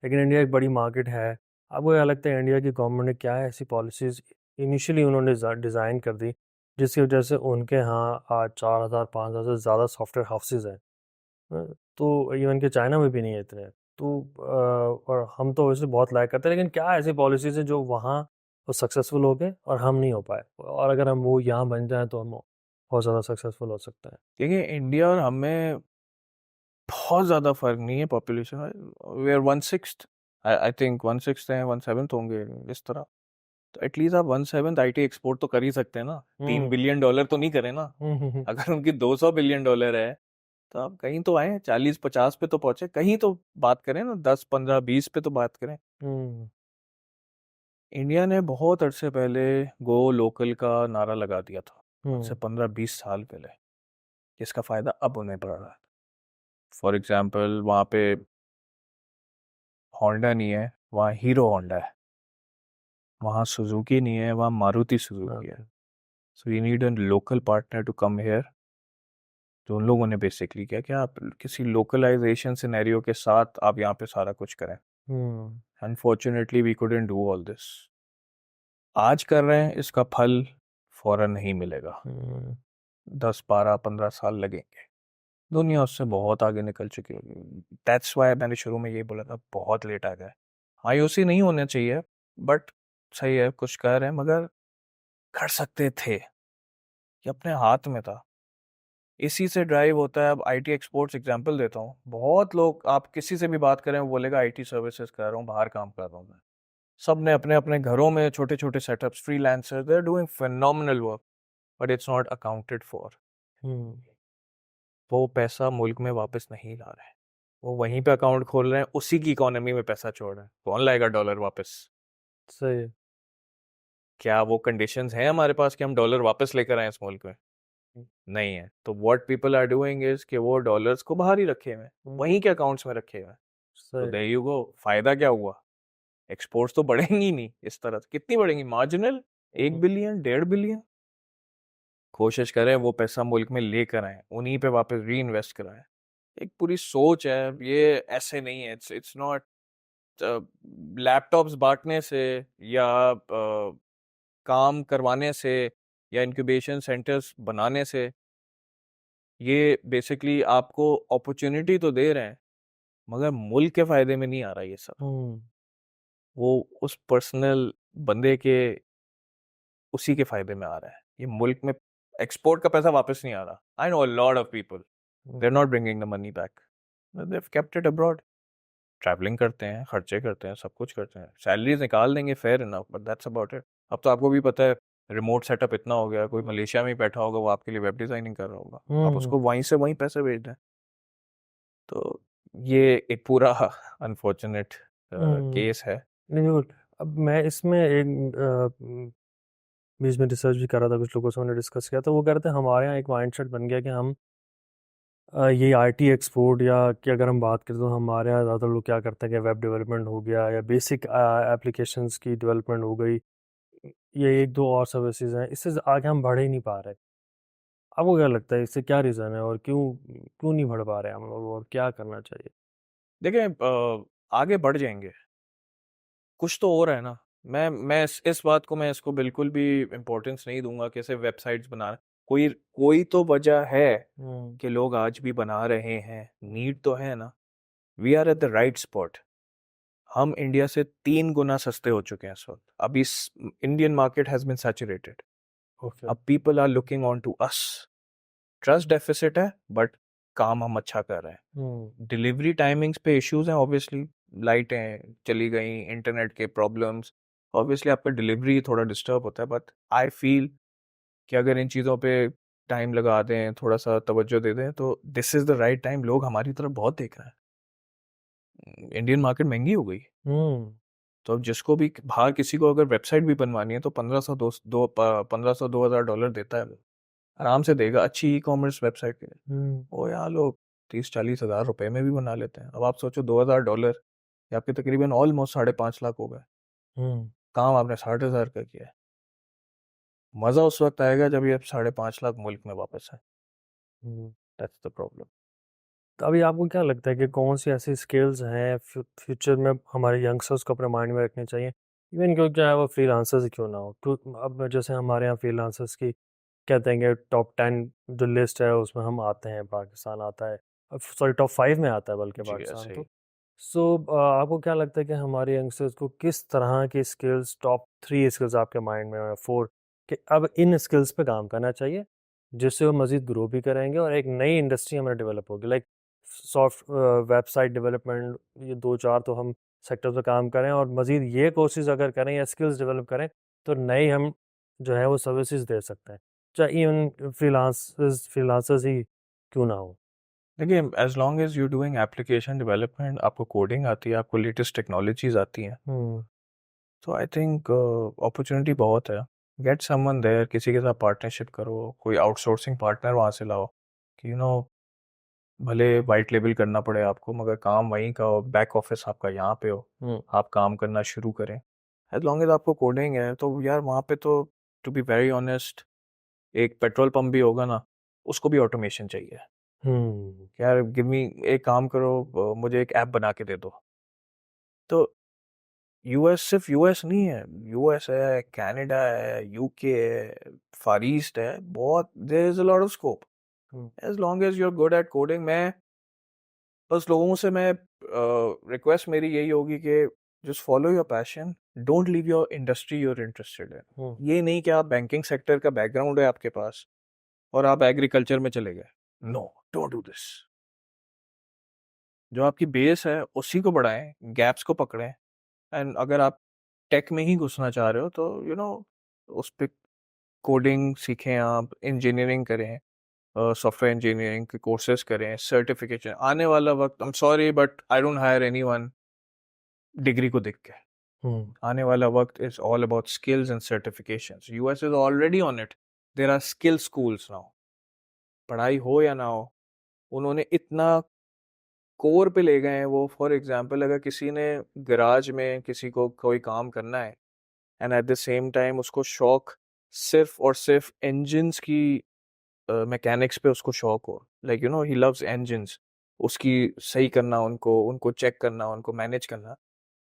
लेकिन इंडिया एक बड़ी मार्केट है. आपको क्या लगता है इंडिया की गवर्नमेंट ने क्या ऐसी पॉलिसीज़ इनिशियली उन्होंने डिज़ाइन कर दी जिसकी वजह से उनके यहाँ आज 4,000-5,000 से ज़्यादा सॉफ्टवेयर हाउसेज हैं? तो इवन के चाइना में भी नहीं है इतने. तो और हम तो वैसे बहुत लाइक करते हैं, लेकिन क्या ऐसी पॉलिसीज़ हैं जो वहाँ वो सक्सेसफुल हो गए और हम नहीं हो पाए, और अगर हम वो यहाँ बन जाएं तो हम बहुत ज़्यादा सक्सेसफुल हो सकते हैं? देखिए इंडिया और हमें बहुत ज़्यादा फर्क नहीं है population. We are 1/6. I think 1/6 हैं, 1/7 होंगे इस तरह. तो एटलीस्ट आप 1/7 आईटी एक्सपोर्ट तो कर ही सकते हैं ना. $3 बिलियन तो नहीं करें ना. अगर उनकी $200 बिलियन है, तो आप कहीं तो आए, 40-50 पे तो पहुंचे, कहीं तो बात करें ना, 10-15-20 पे तो बात करें. इंडिया ने बहुत अरसे पहले गो लोकल का नारा लगा दिया था, उससे 15-20 साल पहले, जिसका फायदा अब उन्हें पड़ रहा है. फॉर एग्जाम्पल वहाँ पे होंडा नहीं है, वहाँ हीरो होंडा है. वहाँ सुजुकी नहीं है, वहाँ मारुति सुजुकी है. So you need an local partner to come here. तो उन लोगों ने बेसिकली क्या कि आप किसी लोकलाइजेशन सिनेरियो के साथ आप यहाँ पे सारा कुछ करें. Unfortunately we couldn't do all this. आज कर रहे हैं, इसका फल फौरन नहीं मिलेगा, 10-12-15 साल लगेंगे. दुनिया उससे बहुत आगे निकल चुकी होगी. दैट्स वाई मैंने शुरू में ये बोला था बहुत लेट आ गए. मायूसी नहीं होना चाहिए, बट सही है कुछ कह रहे हैं, मगर कर सकते थे, ये अपने हाथ में था. इसी से ड्राइव होता है. अब आईटी एक्सपोर्ट्स एग्जांपल देता हूँ, बहुत लोग आप किसी से भी बात करें वो बोलेगा आईटी सर्विसेज कर रहा हूँ, बाहर काम कर रहा हूँ मैं. सब ने अपने अपने घरों में छोटे छोटे setups, freelancer, they are doing phenomenal work, but it's not accounted for. वो पैसा मुल्क में वापस नहीं ला रहे हैं, वो वहीं पे अकाउंट खोल रहे हैं, उसी की इकोनॉमी में पैसा छोड़ रहे हैं. कौन लाएगा डॉलर वापस? सही है. क्या वो कंडीशंस हैं हमारे पास कि हम डॉलर वापस लेकर आए इस मुल्क में? नहीं है। तो what people are doing is कि वो डॉलर्स को बाहर ही रखे हुए हैं, वहीं के अकाउंट्स में रखे हुए हैं। तो सही। देयर यू गो, फायदा क्या हुआ? एक्सपोर्ट्स तो बढ़ेंगी ही नहीं इस तरह से। कितनी बढ़ेंगी? Marginal 1 billion 1.5 billion. कोशिश करें वो पैसा मुल्क में लेकर आए, उन्हीं पे वापस री इन्वेस्ट कराएं। एक पूरी सोच है ये, ऐसे नहीं है। इट्स नॉट लैपटॉप्स बांटने से या काम करवाने से या इंक्यूबेशन सेंटर्स बनाने से। ये बेसिकली आपको अपॉर्चुनिटी तो दे रहे हैं, मगर मुल्क के फायदे में नहीं आ रहा ये सब। हम्म। वो उस पर्सनल बंदे के उसी के फायदे में आ रहा है। ये मुल्क में एक्सपोर्ट का पैसा वापस नहीं आ रहा। I know a lot of people, they are not bringing the money back, they have kept it abroad. Travelling करते हैं, खर्चे करते हैं, सब कुछ करते हैं, सैलरीज निकाल देंगे, fair enough, but that's about it. अब तो आपको भी पता है रिमोट सेटअप इतना हो गया, कोई मलेशिया में ही बैठा होगा, वो आपके लिए वेब डिजाइनिंग कर रहा होगा, आप हम्म। उसको वहीं से वहीं पैसे भेज दें। तो ये एक पूरा अनफॉर्चुनेट हम्म। केस है। नहीं, बिल्कुल। अब मैं इसमें एक बीच में रिसर्च भी कर रहा था, कुछ लोगों से मैंने डिस्कस किया, तो वो कह रहे थे हमारे यहाँ एक माइंडसेट बन गया कि हम ये आईटी एक्सपोर्ट या कि अगर हम बात करें तो हमारे यहाँ ज़्यादातर लोग क्या करते हैं कि वेब डेवलपमेंट हो गया या बेसिक एप्लीकेशंस की डेवलपमेंट हो गई, ये एक दो और सर्विसेज हैं, इससे आगे हम बढ़ ही नहीं पा रहे। आपको क्या लगता है इससे क्या रीज़न है और क्यों क्यों नहीं बढ़ पा रहे हम लोग और क्या करना चाहिए? देखें, आगे बढ़ जाएंगे, कुछ तो हो रहा है ना। मैं इस बात को, मैं इसको बिल्कुल भी इम्पोर्टेंस नहीं दूंगा कि सिर्फ वेबसाइट्स बना कोई कोई तो वजह है हम्म। कि लोग आज भी बना रहे हैं। नीड तो है ना। We are at the right spot. हम इंडिया से 3 गुना सस्ते हो चुके हैं इस वक्त। अभी Indian market has been saturated. Okay. अब people are looking on to us. Trust deficit है, बट काम हम अच्छा कर रहे हैं। हम्म। डिलीवरी टाइमिंग्स पे इश्यूज हैं ऑब्वियसली। लाइटें चली गई, इंटरनेट के प्रॉब्लम्स, ऑब्वियसली आपका डिलीवरी थोड़ा डिस्टर्ब होता है। बट आई फील कि अगर इन चीज़ों पे टाइम लगा दें, थोड़ा सा तवज्जो दे दें, तो this is the right time. लोग हमारी तरफ बहुत देख रहे हैं। इंडियन मार्केट महंगी हो गई। हम्म। तो अब जिसको भी बाहर किसी को अगर वेबसाइट भी बनवानी है तो 1500 $2,000 देता है वो। आराम से देगा अच्छी ई कॉमर्स वेबसाइट के लिए। हम्म। वो यहाँ लोग 30-40 हज़ार रुपए में भी बना लेते हैं। अब आप सोचो $2,000 ये आपके तकरीबन ऑलमोस्ट 5.5 लाख हो गए। हम्म। काम आपने 60 हज़ार का किया है। मज़ा उस वक्त आएगा जब ये 5.5 लाख मुल्क में वापस है। हम्म। That's the problem. तो अभी आपको क्या लगता है कि कौन सी ऐसी स्किल्स हैं फ्यूचर में हमारे यंगस्टर्स को अपने माइंड में रखनी चाहिए, इवन क्यों चाहे वो फ्रीलांसर्स ही क्यों ना हो? क्यों अब जैसे हमारे यहाँ फ्रीलांसर्स की कहते हैं कि टॉप 10 जो लिस्ट है उसमें हम आते हैं, पाकिस्तान आता है, सॉरी टॉप 5 में आता है बल्कि जी पाकिस्तान ऐसे ही। तो। सो आपको क्या लगता है कि हमारे यंगस्टर्स को किस तरह की स्किल्स, टॉप 3 स्किल्स आपके माइंड में या 4, कि अब इन स्किल्स पे काम करना चाहिए जिससे वो मज़ीद ग्रो भी करेंगे और एक नई इंडस्ट्री हमारे डेवलप होगी, लाइक सॉफ्ट वेबसाइट डेवलपमेंट, ये 2-4 तो हम सेक्टर पे काम करें और मज़ीद ये कोर्सेज अगर करें या स्किल्स डेवलप करें तो नई हम जो है वो सर्विसेज दे सकते हैं, चाहे इवन फ्रीलांसर्स ही क्यों ना हो। देखिए, as long as you doing application development, आपको कोडिंग आती है, आपको लेटेस्ट टेक्नोलॉजीज आती हैं, हम्म। तो आई थिंक अपॉर्चुनिटी बहुत है। गेट समवन देयर, किसी के साथ पार्टनरशिप करो, कोई आउटसोर्सिंग पार्टनर वहाँ से लाओ कि भले वाइट लेबल करना पड़े आपको, मगर काम वहीं का हो, बैक ऑफिस आपका यहाँ पे हो, हम्म। आप काम करना शुरू करें। एज लॉन्ग एज आपको कोडिंग है तो यार वहाँ पे तो, टू बी वेरी ऑनेस्ट, एक पेट्रोल पंप भी होगा ना, उसको भी ऑटोमेशन चाहिए। हम्म। कि यार गिव मी, एक काम करो, मुझे एक ऐप बना के दे दो। तो यूएस सिर्फ यूएस नहीं है, यूएस है, कनाडा है, यूके है, फार ईस्ट है, बहुत, there is a lot of scope hmm. As long as you are good at coding. मैं बस लोगों से, मैं रिक्वेस्ट मेरी यही होगी कि just follow your passion, don't leave your industry you're interested in. Hmm. ये नहीं कि आप बैंकिंग सेक्टर का बैकग्राउंड है आपके पास और आप एग्रीकल्चर में चले गए। No, don't do this. जो आपकी बेस है उसी को बढ़ाएं, गैप्स को पकड़ें। एंड अगर आप टेक में ही घुसना चाह रहे हो तो उस पे कोडिंग सीखें, आप इंजीनियरिंग करें, सॉफ्टवेयर इंजीनियरिंग के कोर्सेज करें, सर्टिफिकेशन। आने वाला वक्त, I am sorry but I don't hire anyone degree को देख के। हम्म। आने वाला वक्त is all about skills and certifications. US is already on it. There are skill schools now. पढ़ाई हो या ना हो, उन्होंने इतना कोर पे ले गए हैं वो। फॉर एग्जांपल अगर किसी ने गराज में किसी को कोई काम करना है and eight the same time उसको शौक सिर्फ और सिर्फ इंजन्स की मैकेनिक्स पे उसको शौक हो, लाइक ही लव्स इंजन्स, उसकी सही करना, उनको उनको चेक करना, उनको मैनेज करना,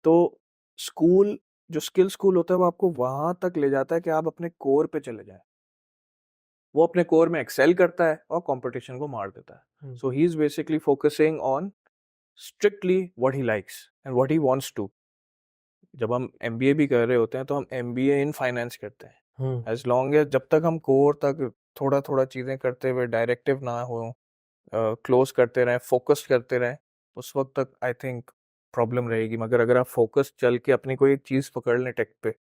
तो स्कूल जो स्किल स्कूल होता है वो आपको वहां तक ले जाता है कि आप अपने कोर पे चले जाएं। वो अपने कोर में एक्सेल करता है और कंपटीशन को मार देता है। So he is basically focusing on strictly what he likes and what he wants to. जब हम एमबीए भी कर रहे होते हैं तो हम एमबीए इन फाइनेंस करते हैं। एज लॉन्ग एज जब तक हम कोर तक थोड़ा थोड़ा चीज़ें करते हुए डायरेक्टिव ना हो, क्लोज करते रहें, फोकस करते रहें, उस वक्त तक आई थिंक प्रॉब्लम रहेगी। मगर अगर आप फोकस चल के अपनी कोई एक चीज़ पकड़ लें टेक पे,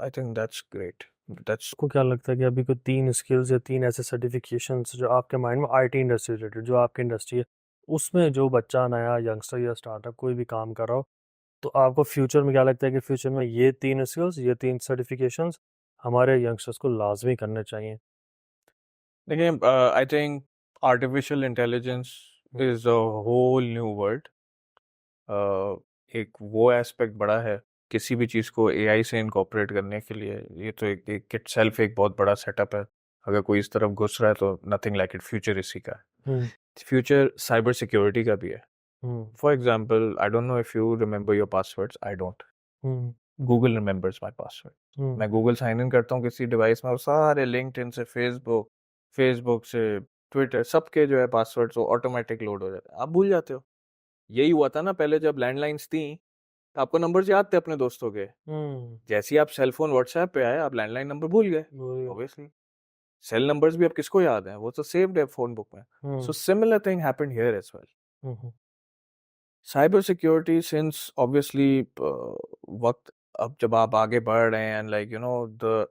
I think that's great. That's आपको क्या लगता है कि अभी कोई 3 स्किल्स या 3 ऐसे सर्टिफिकेशंस जो आपके माइंड में आईटी इंडस्ट्री रिलेटेड, जो आपकी इंडस्ट्री है, उसमें जो बच्चा नया यंगस्टर या स्टार्टअप कोई भी काम कर रहा हो, तो आपको फ्यूचर में क्या लगता है कि फ्यूचर में ये 3 स्किल्स, ये 3 सर्टिफिकेशंस हमारे यंगस्टर्स को लाज़मी करने चाहिए? देखिए, I think artificial intelligence is a whole new world. एक वो एस्पेक्ट बड़ा है किसी भी चीज़ को एआई से इनकॉर्पोरेट करने के लिए। ये तो एक इट सेल्फ एक बहुत बड़ा सेटअप है। अगर कोई इस तरफ घुस रहा है तो नथिंग लाइक इट, फ्यूचर इसी का है। फ्यूचर साइबर सिक्योरिटी का भी है। For example, I don't know if you remember your passwords, I don't. Google remembers my password. मैं गूगल साइन इन करता हूँ किसी डिवाइस में, और सारे लिंक्डइन से फेसबुक, फेसबुक से ट्विटर, सबके जो है पासवर्ड्स वो ऑटोमेटिक लोड हो जाते हैं, आप भूल जाते हो। यही हुआ था ना पहले जब लैंडलाइंस थी, तो आपको नंबर्स याद थे अपने दोस्तों के। जैसे ही आप सेल फोन व्हाट्सएप पे आए, आप लैंडलाइन नंबर भूल गए ऑब्वियसली। सेल नंबर्स भी अब किसको याद है, वो तो सेव्ड है फोन बुक में। So similar thing happened here as well. Cyber security since obviously वक्त अब जब आप आगे बढ़ रहे हैं, and like the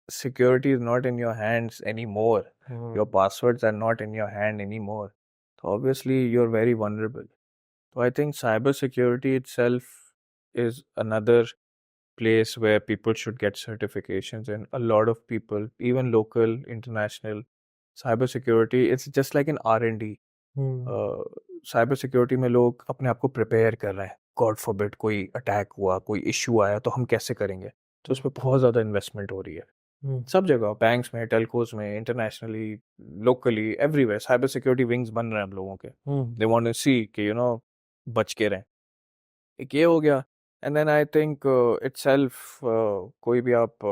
security is not in your hands anymore, your passwords are not in your hand anymore, so obviously you're very vulnerable. So I think cybersecurity itself is another place where people should get certifications, and a lot of people, even local, international, cybersecurity, it's just like an R&D. Cyber security में लोग अपने आप को प्रिपेयर कर रहे हैं, गॉड फॉरबिड कोई अटैक हुआ, कोई इश्यू आया तो हम कैसे करेंगे। तो उस पर बहुत ज़्यादा इन्वेस्टमेंट हो रही है सब जगह, बैंक्स में, टेलकोज में, internationally, locally, everywhere cyber security wings बन रहे हैं हम लोगों के। दे वांट टू सी कि बच के रहें। एक ये हो गया। And then I think itself कोई भी आप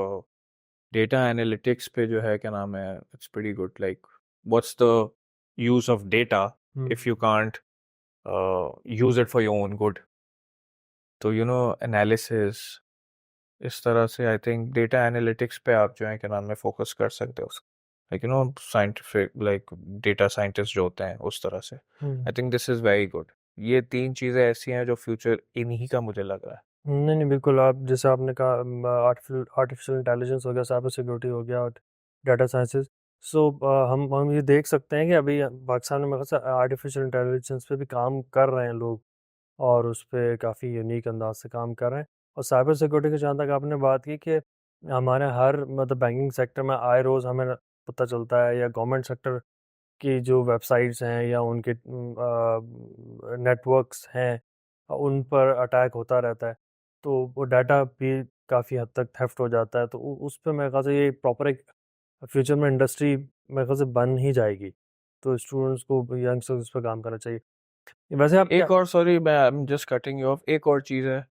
डेटा एनालिटिक्स पे जो है क्या नाम है, it's pretty good. Like what's the use of data if you can't use it for your own good? तो एनालिसिस, इस तरह से आई थिंक डेटा एनालिटिक्स पे आप जो है क्या नाम है फोकस कर सकते हो, like scientific, like data scientist जो होते हैं उस तरह से। आई think this is very good. ये 3 चीज़ें ऐसी हैं जो फ्यूचर इन्हीं का मुझे लग रहा है। नहीं नहीं, बिल्कुल। आप जैसे आपने कहा आर्टिफिशियल इंटेलिजेंस हो गया, साइबर सिक्योरिटी हो गया और डाटा साइंसेस। सो हम ये देख सकते हैं कि अभी पाकिस्तान में मतलब आर्टिफिशियल इंटेलिजेंस पे भी काम कर रहे हैं लोग, और उस पे काफ़ी यूनिक अंदाज से काम कर रहे हैं। और साइबर सिक्योरिटी की जहाँ तक आपने बात की कि हमारे हर मतलब बैंकिंग सेक्टर में आए रोज़ हमें पता चलता है, या गवर्नमेंट सेक्टर की जो वेबसाइट्स हैं या उनके नेटवर्क्स हैं, उन पर अटैक होता रहता है, तो वो डाटा भी काफ़ी हद तक थेफ्ट हो जाता है। तो उस पे मेरे ख्याल से ये प्रॉपर एक फ्यूचर में इंडस्ट्री मेरे ख्याल से बन ही जाएगी। तो स्टूडेंट्स को, यंगस्टर्स इस पर काम करना चाहिए। वैसे आप क्या एक और, सॉरी मैं I am just cutting you of, एक और चीज़ है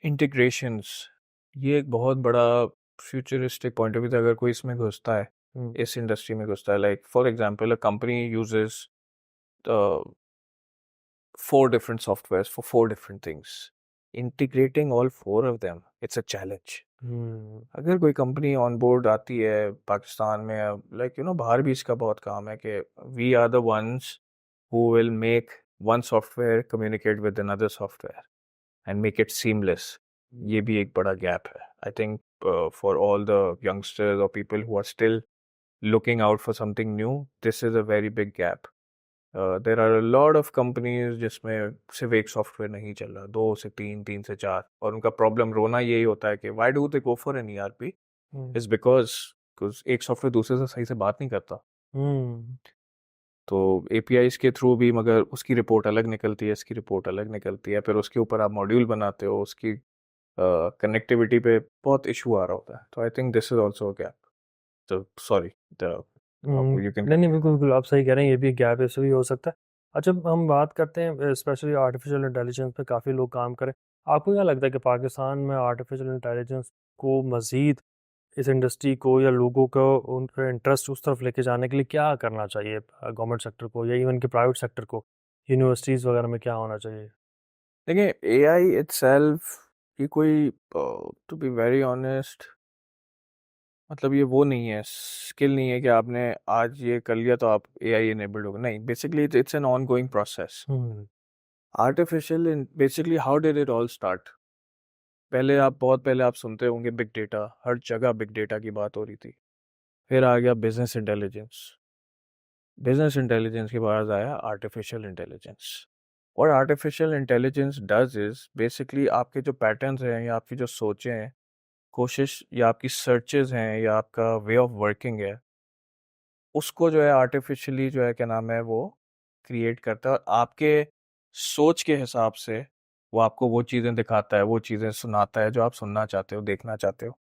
इंटीग्रेशंस। ये एक बहुत बड़ा फ्यूचरिस्टिक पॉइंट ऑफ व्यू से अगर कोई इसमें घुसता है, इस इंडस्ट्री में घुसता है, like for example a company uses 4 different softwares for 4 different things. Integrating all 4 of them, it's a challenge. अगर कोई कंपनी ऑन बोर्ड आती है पाकिस्तान में, लाइक बाहर भी इसका बहुत काम है कि we are the ones who will make one software communicate with another software and make it seamless. ये भी एक बड़ा गैप है I think for all the youngsters और people who are still looking out for something new. This is a very big gap. There are lot of companies जिसमें सिर्फ एक सॉफ्टवेयर नहीं चल रहा, 2 से 3, 3 से 4, और उनका प्रॉब्लम रोना यही होता है कि why do they go for an ERP, is because एक सॉफ्टवेयर दूसरे से सही से बात नहीं करता। हम्म तो एपीआईज के थ्रू भी, मगर उसकी रिपोर्ट अलग निकलती है, इसकी रिपोर्ट अलग निकलती है, फिर उसके ऊपर आप मॉड्यूल बनाते हो, उसकी कनेक्टिविटी पे बहुत इशू आ रहा होता है। तो आई think this is also a gap. तो सॉरी, यू कैन नहीं नहीं, कंटिन्यू। बिल्कुल बिल्कुल आप सही कह रहे हैं, ये भी एक गैप ऐसे भी हो सकता है। अच्छा, हम बात करते हैं स्पेशली आर्टिफिशियल इंटेलिजेंस पे काफ़ी लोग काम करें। आपको क्या लगता है कि पाकिस्तान में आर्टिफिशियल इंटेलिजेंस को मज़ीद इस इंडस्ट्री को या लोगों को उनका इंटरेस्ट उस तरफ लेके जाने के लिए क्या करना चाहिए, गवर्नमेंट सेक्टर को या इवन के प्राइवेट सेक्टर को, यूनिवर्सिटीज़ वगैरह में क्या होना चाहिए? देखिए, एआई इटसेल्फ की कोई, टू बी वेरी ऑनेस्ट, मतलब ये वो नहीं है, स्किल नहीं है कि आपने आज ये कर लिया तो आप एआई इनेबल्ड हो गए। नहीं, basically it's an on going process. Hmm artificial, basically how did it all start? पहले आप, बहुत पहले आप सुनते होंगे बिग डेटा, हर जगह बिग डेटा की बात हो रही थी। फिर आ गया बिजनेस इंटेलिजेंस, बिजनेस इंटेलिजेंस के बाद आया आर्टिफिशियल इंटेलिजेंस। और artificial intelligence does is basically आपके जो पैटर्न्स हैं या आपकी जो सोचें हैं, कोशिश या आपकी सर्चेज हैं या आपका वे ऑफ वर्किंग है, उसको जो है आर्टिफिशियली जो है क्या नाम है वो क्रिएट करता है, और आपके सोच के हिसाब से वो आपको वो चीज़ें दिखाता है, वो चीज़ें सुनाता है जो आप सुनना चाहते हो, देखना चाहते हो।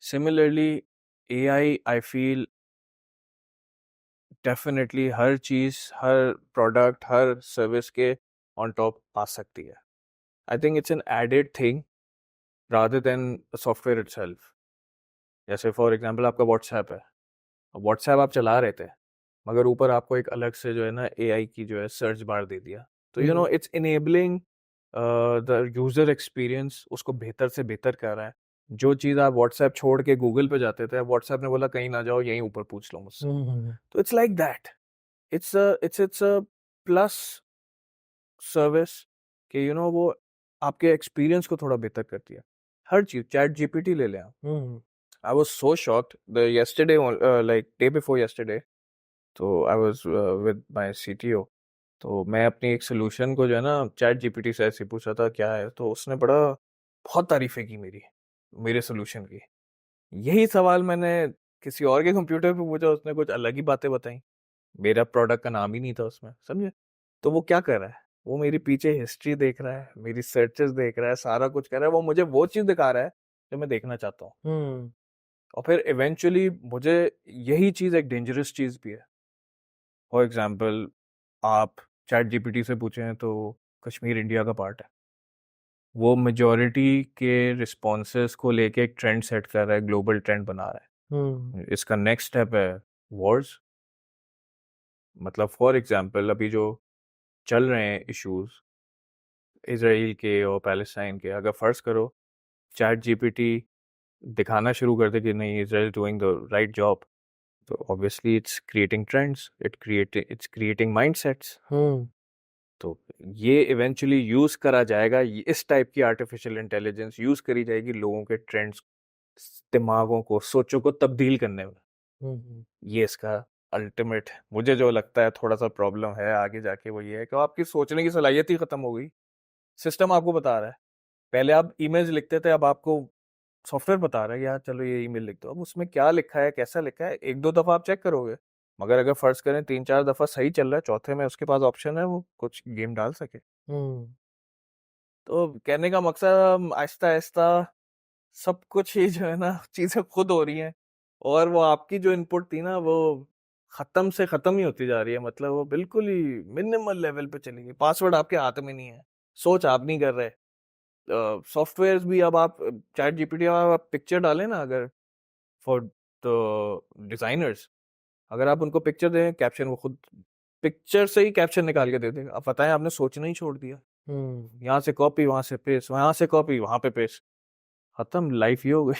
सिमिलरली आई फील डेफिनेटली हर चीज़, हर प्रोडक्ट, हर सर्विस के ऑन टॉप आ सकती है। I think it's an added thing rather than software itself. जैसे फॉर एग्जांपल आपका व्हाट्सएप है, व्हाट्सएप आप चला रहे थे, मगर ऊपर आपको एक अलग से जो है ना एआई की जो है सर्च बार दे दिया। तो hmm it's enabling the user experience, उसको बेहतर से बेहतर कर रहा है। जो चीज़ आप व्हाट्सएप छोड़ के गूगल पे जाते थे, व्हाट्सएप ने बोला कहीं ना जाओ, यहीं ऊपर पूछ लो मुझसे। हम्म तो it's like that. It's a plus service कि वो आपके एक्सपीरियंस को थोड़ा बेहतर करती है। हर चीज़, चैट जीपीटी ले लें आप। Hmm I was so shocked the yesterday, like day before yesterday, तो I was with my CTO. तो मैं अपनी एक सोल्यूशन को जो है ना चैट जीपीटी से ऐसे पूछा था क्या है, तो उसने बहुत तारीफें की मेरी, मेरे सोल्यूशन की। यही सवाल मैंने किसी और के कंप्यूटर पे पूछा, उसने कुछ अलग ही बातें बताई। मेरा प्रोडक्ट का नाम ही नहीं था उसमें, समझे? तो वो क्या कर रहा है, वो मेरे पीछे हिस्ट्री देख रहा है, मेरी सर्चेस देख रहा है, सारा कुछ कर रहा है, वो मुझे वो चीज़ दिखा रहा है जो मैं देखना चाहता हूँ। हम्म और फिर इवेंचुअली मुझे यही चीज़ एक डेंजरस चीज़ भी है। फॉर एग्जाम्पल, आप चैट जीपीटी से पूछें तो कश्मीर इंडिया का पार्ट है, वो मेजॉरिटी के रिस्पॉन्सेस को लेके एक ट्रेंड सेट कर रहा है, ग्लोबल ट्रेंड बना रहा हम्म है। इसका नेक्स्ट स्टेप है वॉर्स। मतलब फॉर एग्जाम्पल अभी जो चल रहे हैं इश्यूज इसराइल के और पैलेस्टाइन के, अगर फर्ज करो चैट जीपीटी दिखाना शुरू कर दे कि नहीं, Israel doing the right job, तो obviously it's creating trends, it's creating mindsets. Hmm तो ये इवेंचुअली यूज करा जाएगा, इस टाइप की आर्टिफिशियल इंटेलिजेंस यूज करी जाएगी लोगों के ट्रेंड्स, दिमागों को, सोचों को तब्दील करने में। हम्म ये इसका अल्टीमेट, मुझे जो लगता है थोड़ा सा प्रॉब्लम है आगे जाके, वो ये है कि आपकी सोचने की सलाहियत ही खत्म हो गई। सिस्टम आपको बता रहा है, पहले आप ईमेल्स लिखते थे, अब आपको सॉफ्टवेयर बता रहा है यार चलो ये ईमेल लिख दो। अब उसमें क्या लिखा है, कैसा लिखा है, एक दो दफा आप चेक करोगे, मगर अगर फर्ज करें तीन चार दफा सही चल रहा है, चौथे में उसके पास ऑप्शन है वो कुछ गेम डाल सके। हम्म तो कहने का मकसद, आहिस्ता आहिस्ता सब कुछ ही जो है ना चीजें खुद हो रही हैं, और वो आपकी जो इनपुट थी ना वो खत्म से खत्म ही होती जा रही है। मतलब वो बिल्कुल ही मिनिमल लेवल पे चली गई, पासवर्ड आपके हाथ में नहीं है, सोच आप नहीं कर रहे। सॉफ्टवेयर भी अब आप चैट जीपीटी आप पिक्चर डालें ना, अगर फॉर द डिजाइनर्स, अगर आप उनको पिक्चर दें, कैप्शन वो खुद पिक्चर से ही कैप्शन निकाल के दे देगा। अब बताएं, आपने सोचना ही छोड़ दिया। हम्म यहाँ से कॉपी, वहां से पेस्ट, वहां से कॉपी, वहां पे पेस्ट, खत्म, लाइफ ये हो गई।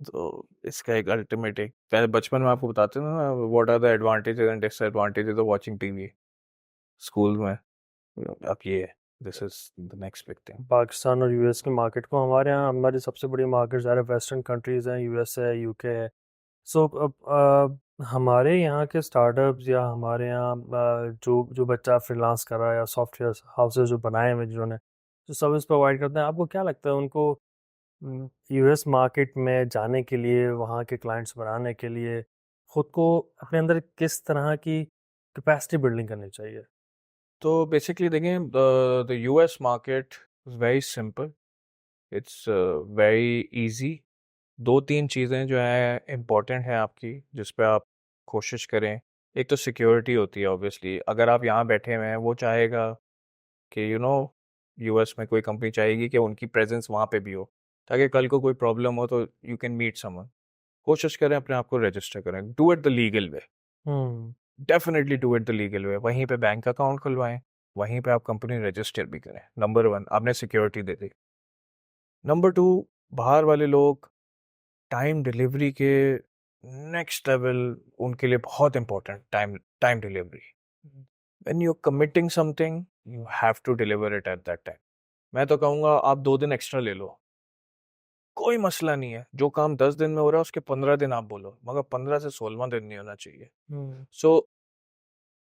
तो इसका एक अल्टीमेट, एक पहले बचपन में आपको बताते थे ना what are the advantages and disadvantages of watching TV school में, अब ये है, this is the next big thing. Pakistan और यूएस के मार्केट को, हमारे यहाँ हमारी सबसे बड़ी मार्केट ज़्यादा वेस्टर्न कंट्रीज़ हैं, यूएस है, यूके है। सो अब हमारे यहाँ के स्टार्टअप्स या हमारे यहाँ जो जो बच्चा फ्रीलांस कर रहा है या सॉफ्टवेयर हाउसेस जो बनाए हुए हैं जिन्होंने जो सर्विस प्रोवाइड करते हैं, आपको क्या लगता है उनको यूएस मार्केट में जाने के लिए, वहाँ के क्लाइंट्स बनाने के लिए खुद को अपने अंदर किस तरह की कैपेसिटी बिल्डिंग करनी चाहिए? तो बेसिकली देखें, the US market is very simple, it's very easy. दो तीन चीज़ें जो है इम्पोर्टेंट हैं आपकी, जिस पे आप कोशिश करें। एक तो सिक्योरिटी होती है ऑब्वियसली। अगर आप यहाँ बैठे हुए हैं, वो चाहेगा कि यूएस में कोई कंपनी चाहेगी कि उनकी प्रेजेंस वहाँ पे भी हो, ताकि कल को कोई प्रॉब्लम हो तो यू कैन मीट समवन। कोशिश करें अपने आप को रजिस्टर करें, do it the legal way. Hmm. Definitely do it the legal way. वहीं पे बैंक अकाउंट खुलवाएं, वहीं पे आप कंपनी रजिस्टर भी करें। नंबर वन, आपने सिक्योरिटी दे दी। नंबर टू, बाहर वाले लोग टाइम डिलीवरी के नेक्स्ट लेवल, उनके लिए बहुत important time time delivery. When you committing something, you have to deliver it at that time. मैं तो कहूँगा आप 2 दिन एक्स्ट्रा ले लो, कोई मसला नहीं है। जो काम 10 दिन में हो रहा है उसके 15 दिन आप बोलो, मगर 15 से 16वां दिन नहीं होना चाहिए। हम्म। सो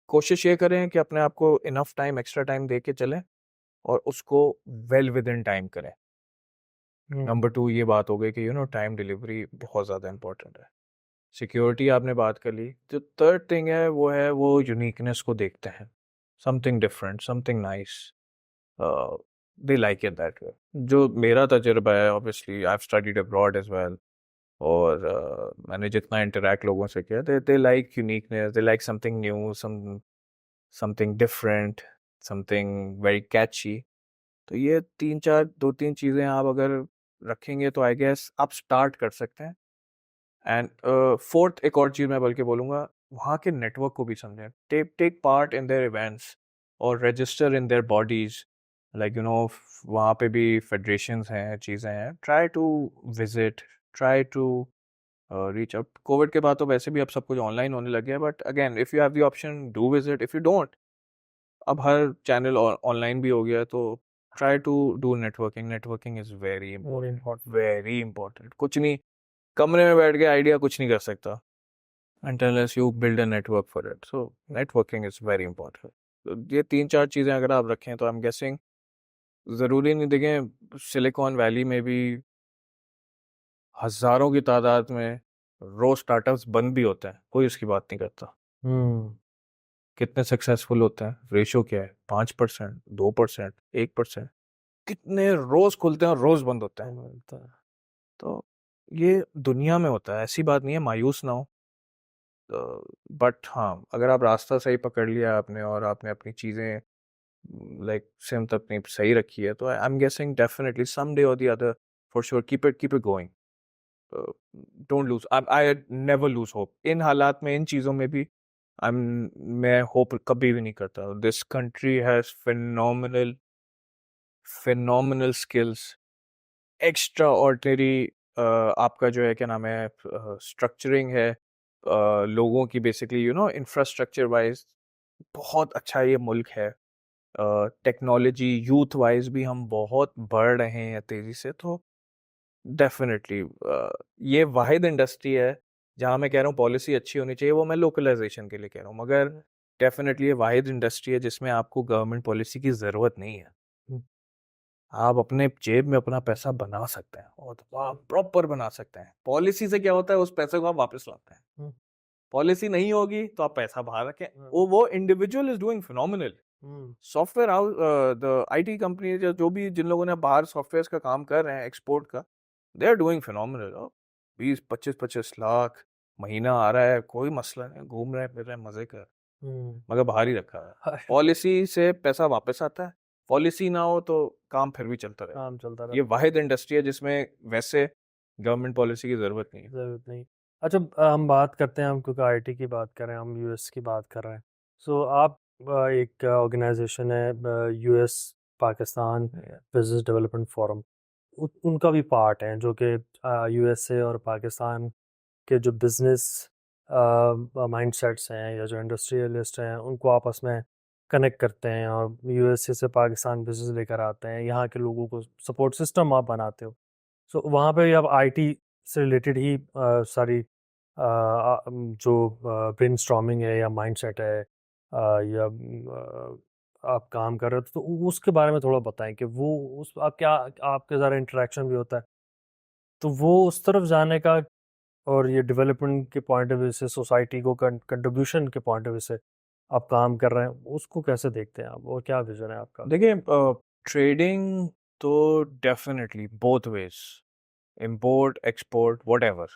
कोशिश ये करें कि अपने आप को इनफ टाइम, एक्स्ट्रा टाइम दे के चलें, और उसको वेल विद इन टाइम करें। हम्म। नंबर टू ये बात हो गई कि टाइम डिलीवरी बहुत ज़्यादा इंपॉर्टेंट है। सिक्योरिटी आपने बात कर ली। जो थर्ड थिंग है वो यूनिकनेस को देखते हैं। Something different, something nice, they like it that way. जो मेरा तजुर्बा है, obviously I have studied abroad as well, और मैंने जितना इंटरेक्ट लोगों से किया, they like uniqueness, they like something new, something different, something very catchy. तो ये दो तीन चीज़ें आप अगर रखेंगे तो आई गेस आप स्टार्ट कर सकते हैं। एंड फोर्थ एक और चीज़ मैं बल्कि बोलूँगा, वहाँ के नेटवर्क को भी समझें। Take part in their events और register in their bodies, like वहाँ पे भी फेडरेशंस हैं, चीज़ें हैं। Try to visit, try to reach out. Covid के बाद तो वैसे भी अब सब कुछ ऑनलाइन होने लग गया है, but again if you have the option, do visit. If you don't, अब हर चैनल ऑनलाइन भी हो गया है, तो try to do networking. Networking is very very important, important. Very important. कुछ नहीं, कमरे में बैठ के आइडिया कुछ नहीं कर सकता until unless you build a network for it. So networking is very important. तो ये तीन चार चीज़ें अगर आप रखें तो आई एम गेसिंग, ज़रूरी नहीं, देखें सिलिकॉन वैली में भी हज़ारों की तादाद में रोज स्टार्टअप्स बंद भी होते हैं, कोई उसकी बात नहीं करता। हम्म। कितने सक्सेसफुल होते हैं, रेशो क्या है? 5%, 2%, 1%। कितने रोज खुलते हैं और रोज बंद होते हैं। मिलता है। तो ये दुनिया में होता है, ऐसी बात नहीं है, मायूस ना हो। बट हाँ, अगर आप रास्ता सही पकड़ लिया आपने, और आपने अपनी चीज़ें लाइक सिमत अपनी सही रखी है, तो I am guessing definitely some day or the other, for sure, keep it going. Don't lose, I never lose hope. इन हालात में, इन चीज़ों में भी मैं होप कभी भी नहीं करता। This country has phenomenal phenomenal skills, extra ordinary. आपका जो है क्या नाम है, स्ट्रक्चरिंग है, लोगों की बेसिकली इंफ्रास्ट्रक्चर वाइज बहुत अच्छा ये मुल्क है। टेक्नोलॉजी यूथ वाइज भी हम बहुत बढ़ रहे हैं तेज़ी से। तो डेफिनेटली ये वाहिद इंडस्ट्री है जहाँ मैं कह रहा हूँ पॉलिसी अच्छी होनी चाहिए। वो मैं लोकलाइजेशन के लिए कह रहा हूँ, मगर डेफिनेटली ये वाहिद इंडस्ट्री है जिसमें आपको गवर्नमेंट पॉलिसी की ज़रूरत नहीं है। आप अपने जेब में अपना पैसा बना सकते हैं, और प्रॉपर बना सकते हैं। पॉलिसी से क्या होता है, उस पैसे को आप वापस लाते हैं। हम्म। पॉलिसी नहीं होगी तो आप पैसा बाहर रखें। हाँ। वो individual is doing phenomenal. Hmm. Software house, the IT company, जो भी जिन लोगों ने बाहर सॉफ्टवेयर का काम कर रहे हैं एक्सपोर्ट का, they are doing phenomenal. 20-25-25 lakh महीना आ रहा है, कोई मसला नहीं, घूम रहे हैं, फिर रहे हैं, मजे कर, हम्म। मगर बाहर ही रखा है। हाय, पॉलिसी से पैसा वापस आता है, पॉलिसी ना हो तो काम फिर भी चलता रहेगा। काम चलता ये रहता वाहिद इंडस्ट्री है जिसमें वैसे गवर्नमेंट पॉलिसी की ज़रूरत नहीं है। है, ज़रूरत नहीं। अच्छा, हम बात करते हैं, हम क्योंकि आईटी की बात कर रहे हैं, हम यूएस की बात कर रहे हैं। सो आप एक ऑर्गेनाइजेशन है US Pakistan business development forum, उनका भी पार्ट है, जो कि यूएसए और पाकिस्तान के जो बिजनेस माइंडसेट्स हैं या जो इंडस्ट्रियलिस्ट हैं उनको आपस में कनेक्ट करते हैं, और यूएसए से पाकिस्तान बिजनेस लेकर आते हैं, यहाँ के लोगों को सपोर्ट सिस्टम आप बनाते हो। सो वहाँ पे अब आईटी से रिलेटेड ही सारी जो ब्रेनस्टॉर्मिंग है या माइंडसेट है, या आप काम कर रहे हो, तो उसके बारे में थोड़ा बताएं कि वो उस आप क्या, आपके ज़रा इंटरेक्शन भी होता है, तो वो उस तरफ जाने का और ये डेवलपमेंट के पॉइंट ऑफ व्यू से, सोसाइटी को कंट्रीब्यूशन के पॉइंट ऑफ व्यू से आप काम कर रहे हैं, उसको कैसे देखते हैं आप, और क्या विजन है आपका? देखिए, ट्रेडिंग तो definitely both ways, import, export, whatever.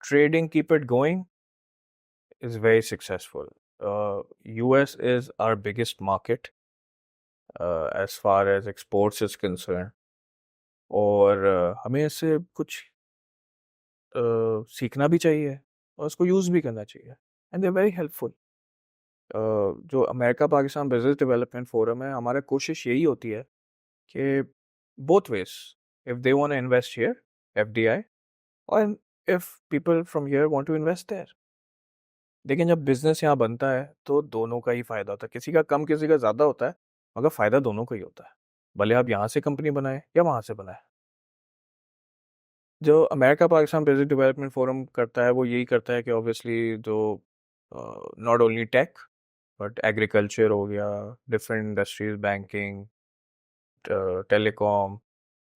Trading, keep it going, is very successful. US is our biggest market as far as exports is concerned. और हमें इससे कुछ सीखना भी चाहिए और उसको यूज़ भी करना चाहिए, एंड दे वेरी हेल्पफुल। जो America Pakistan business development forum है, हमारा कोशिश यही होती है कि both ways, if they want to invest here, FDI, और if people from here want to invest there. लेकिन जब बिजनेस यहाँ बनता है तो दोनों का ही फायदा होता है, किसी का कम किसी का ज़्यादा होता है, मगर फायदा दोनों का ही होता है, भले आप यहाँ से कंपनी बनाए या वहाँ से बनाए। जो America Pakistan business development forum करता है वो यही करता है कि ऑब्वियसली जो not only tech but agriculture हो गया, different industries, banking, telecom,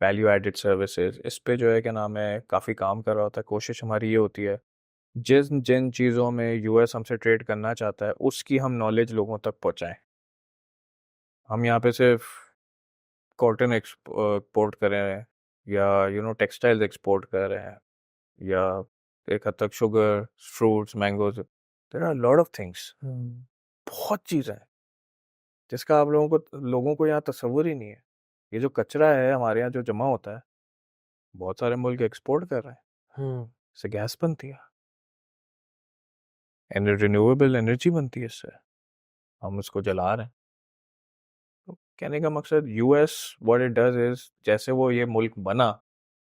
value added services, इस पे जो है क्या नाम है काफ़ी काम कर रहा होता है। कोशिश हमारी ये होती है जिन जिन चीज़ों में यूएस हमसे ट्रेड करना चाहता है उसकी हम नॉलेज लोगों तक पहुंचाएं। हम यहाँ पे सिर्फ कॉटन एक्सपोर्ट कर रहे हैं या टेक्सटाइल्स एक्सपोर्ट कर रहे हैं या एक हद तक sugar, fruits, mangoes, there are lot of things, बहुत चीज़ें हैं जिसका आप लोगों को यहाँ तस्वुर ही नहीं है। ये जो कचरा है हमारे यहाँ जो जमा होता है, बहुत सारे मुल्क एक्सपोर्ट कर रहे हैं, हम्म इससे गैस बनती है, रिन्यूएबल एनर्जी बनती है इससे, हम उसको जला रहे हैं। तो कहने का मकसद, US what it does is, जैसे वो ये मुल्क बना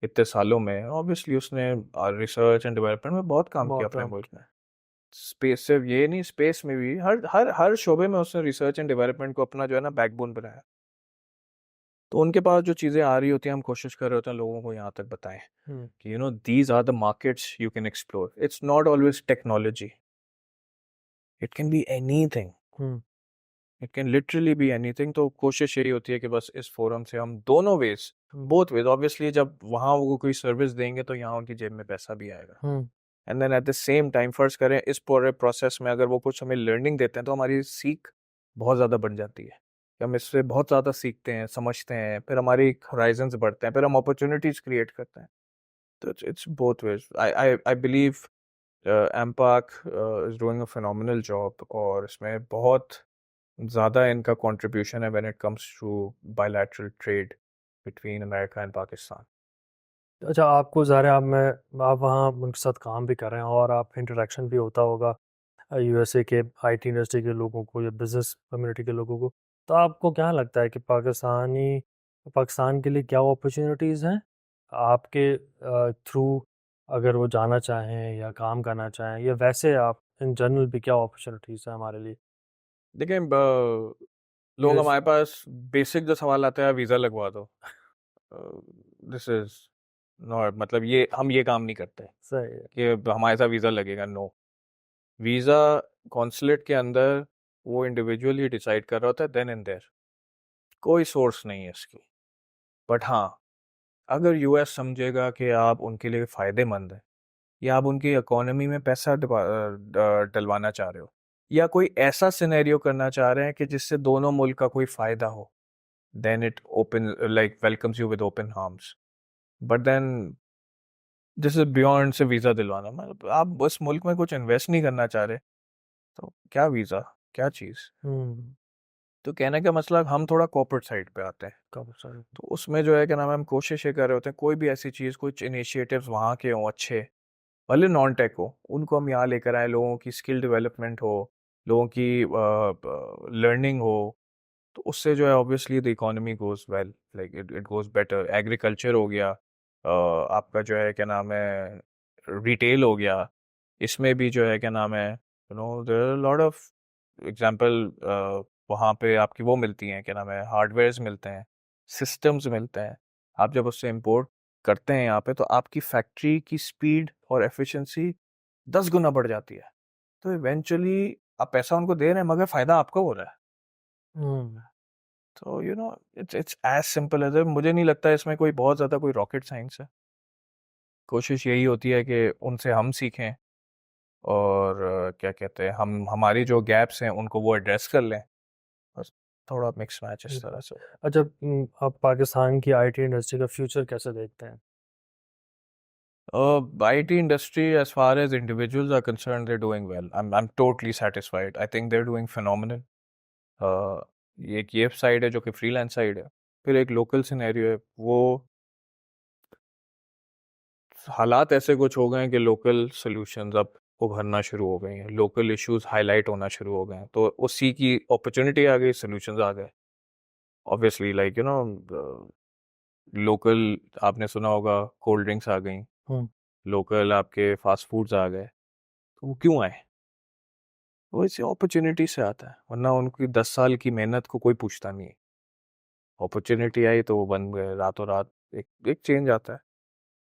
इतने सालों में, ऑब्वियसली उसने रिसर्च एंड डेवलपमेंट में बहुत काम किया बहुत अपने काम मुल्क किया। में। स्पेस, सिर्फ ये नहीं, स्पेस में भी हर हर हर शोबे में उसने रिसर्च एंड डेवलपमेंट को अपना जो है ना बैकबोन बनाया। तो उनके पास जो चीज़ें आ रही होती हैं हम कोशिश कर रहे होते हैं लोगों को यहाँ तक बताएं हम्म कि these are the markets you can explore, it's not always technology, it can be anything, hmm it can literally be anything. तो कोशिश यही होती है कि बस इस फोरम से हम दोनों वेज, हम्म बोथ वेज, ऑब्वियसली जब वहाँ वो कोई सर्विस देंगे तो यहाँ उनकी जेब में पैसा भी आएगा, hmm and then at the same time फर्ज करें इस पूरे प्रोसेस में अगर वो कुछ हमें लर्निंग देते हैं तो हमारी सीख बहुत ज़्यादा बढ़ जाती है कि हम इससे बहुत ज़्यादा सीखते हैं, समझते हैं, फिर हमारी हॉराइजन्स बढ़ते हैं, फिर हम अपॉर्चुनिटीज़ क्रिएट करते हैं। तो it's both ways. I believe एमपाक is doing a phenomenal job, और इसमें बहुत ज़्यादा इनका कंट्रीब्यूशन है when it comes to bilateral trade between America and Pakistan. अच्छा, आपको ज़ाहिर है आप वहाँ उनके साथ काम भी कर रहे हैं और आप इंटरेक्शन भी होता होगा यूएसए के आईटी इंडस्ट्री के लोगों को या बिजनेस कम्युनिटी के लोगों को। तो आपको क्या लगता है कि पाकिस्तान के लिए क्या अपॉर्चुनिटीज़ हैं आपके थ्रू, अगर वो जाना चाहें या काम करना चाहें, या वैसे आप इन जनरल भी क्या अपॉर्चुनिटीज़ हैं हमारे लिए? देखिए, लोग यूएस। हमारे पास बेसिक जो सवाल आता है, वीज़ा लगवा दो, दिस इज नॉट, मतलब ये हम ये काम नहीं करते सही है। कि हमारे साथ वीज़ा लगेगा, नो। वीज़ा कॉन्सुलेट के अंदर वो इंडिविजुअली डिसाइड कर रहा होता है देन एंड देयर, कोई सोर्स नहीं है इसकी। बट हाँ, अगर यूएस समझेगा कि आप उनके लिए फ़ायदेमंद है या आप उनकी इकोनॉमी में पैसा डलवाना चाह रहे हो या कोई ऐसा सिनेरियो करना चाह रहे हैं कि जिससे दोनों मुल्क का कोई फ़ायदा हो, then it open like welcomes you with open arms. But then this is beyond से वीज़ा दिलवाना, मतलब आप बस मुल्क में कुछ इन्वेस्ट नहीं करना चाह रहे तो क्या वीज़ा, क्या चीज़। हम्म तो कहने का मतलब हम थोड़ा कॉर्पोरेट साइड पे आते हैं। काफी सारे। तो उसमें जो है क्या नाम है, हम कोशिश ये कर रहे होते हैं कोई भी ऐसी चीज़, कुछ इनिशिएटिव्स वहाँ के हों अच्छे, भले नॉन टेक हो, उनको हम यहाँ लेकर आए, लोगों की स्किल डेवलपमेंट हो, लोगों की लर्निंग हो, तो उससे जो है obviously the economy goes well, like it it goes better. Agriculture हो गया, आपका जो है क्या नाम है रिटेल हो गया, इसमें भी जो है क्या नाम है there are lot of example. वहाँ पे आपकी वो मिलती हैं, क्या नाम है, हार्डवेयर्स मिलते हैं, सिस्टम्स मिलते हैं। आप जब उससे इंपोर्ट करते हैं यहाँ पे तो आपकी फैक्ट्री की स्पीड और एफिशिएंसी 10 गुना बढ़ जाती है। तो इवेंचुअली आप पैसा उनको दे रहे हैं मगर फायदा आपको हो रहा है। हम्म तो it's it's as simple as, मुझे नहीं लगता इसमें कोई बहुत ज़्यादा कोई रॉकेट साइंस है। कोशिश यही होती है कि उनसे हम सीखें और क्या कहते हैं, हम हमारी जो गैप्स हैं उनको वो एड्रेस कर लें, बस थोड़ा मिक्स मैच इस तरह से। अच्छा, आप पाकिस्तान की आईटी इंडस्ट्री का फ्यूचर कैसे देखते हैं? IT industry, as far as individuals are concerned, they're doing well. I'm totally satisfied. I think they're doing phenomenal. Uh, एक ये साइड है जो कि फ्रीलांस साइड है, फिर एक लोकल सिनेरियो है। वो हालात ऐसे कुछ हो गए हैं कि लोकल सॉल्यूशंस अब उभरना शुरू हो गए हैं, लोकल इश्यूज हाईलाइट होना शुरू हो गए हैं, तो उसी की अपॉर्चुनिटी आ गई, सॉल्यूशंस आ गए। ऑब्वियसली लाइक लोकल, आपने सुना होगा, कोल्ड ड्रिंक्स आ गई, हम्म लोकल आपके फास्ट फूड्स आ गए। तो वो क्यों आए? वो इसी अपॉर्चुनिटी से आता है, वरना उनकी 10 साल की मेहनत को कोई पूछता नहीं है। अपॉर्चुनिटी आई तो वो बन गए रातों रात, एक एक चेंज आता है।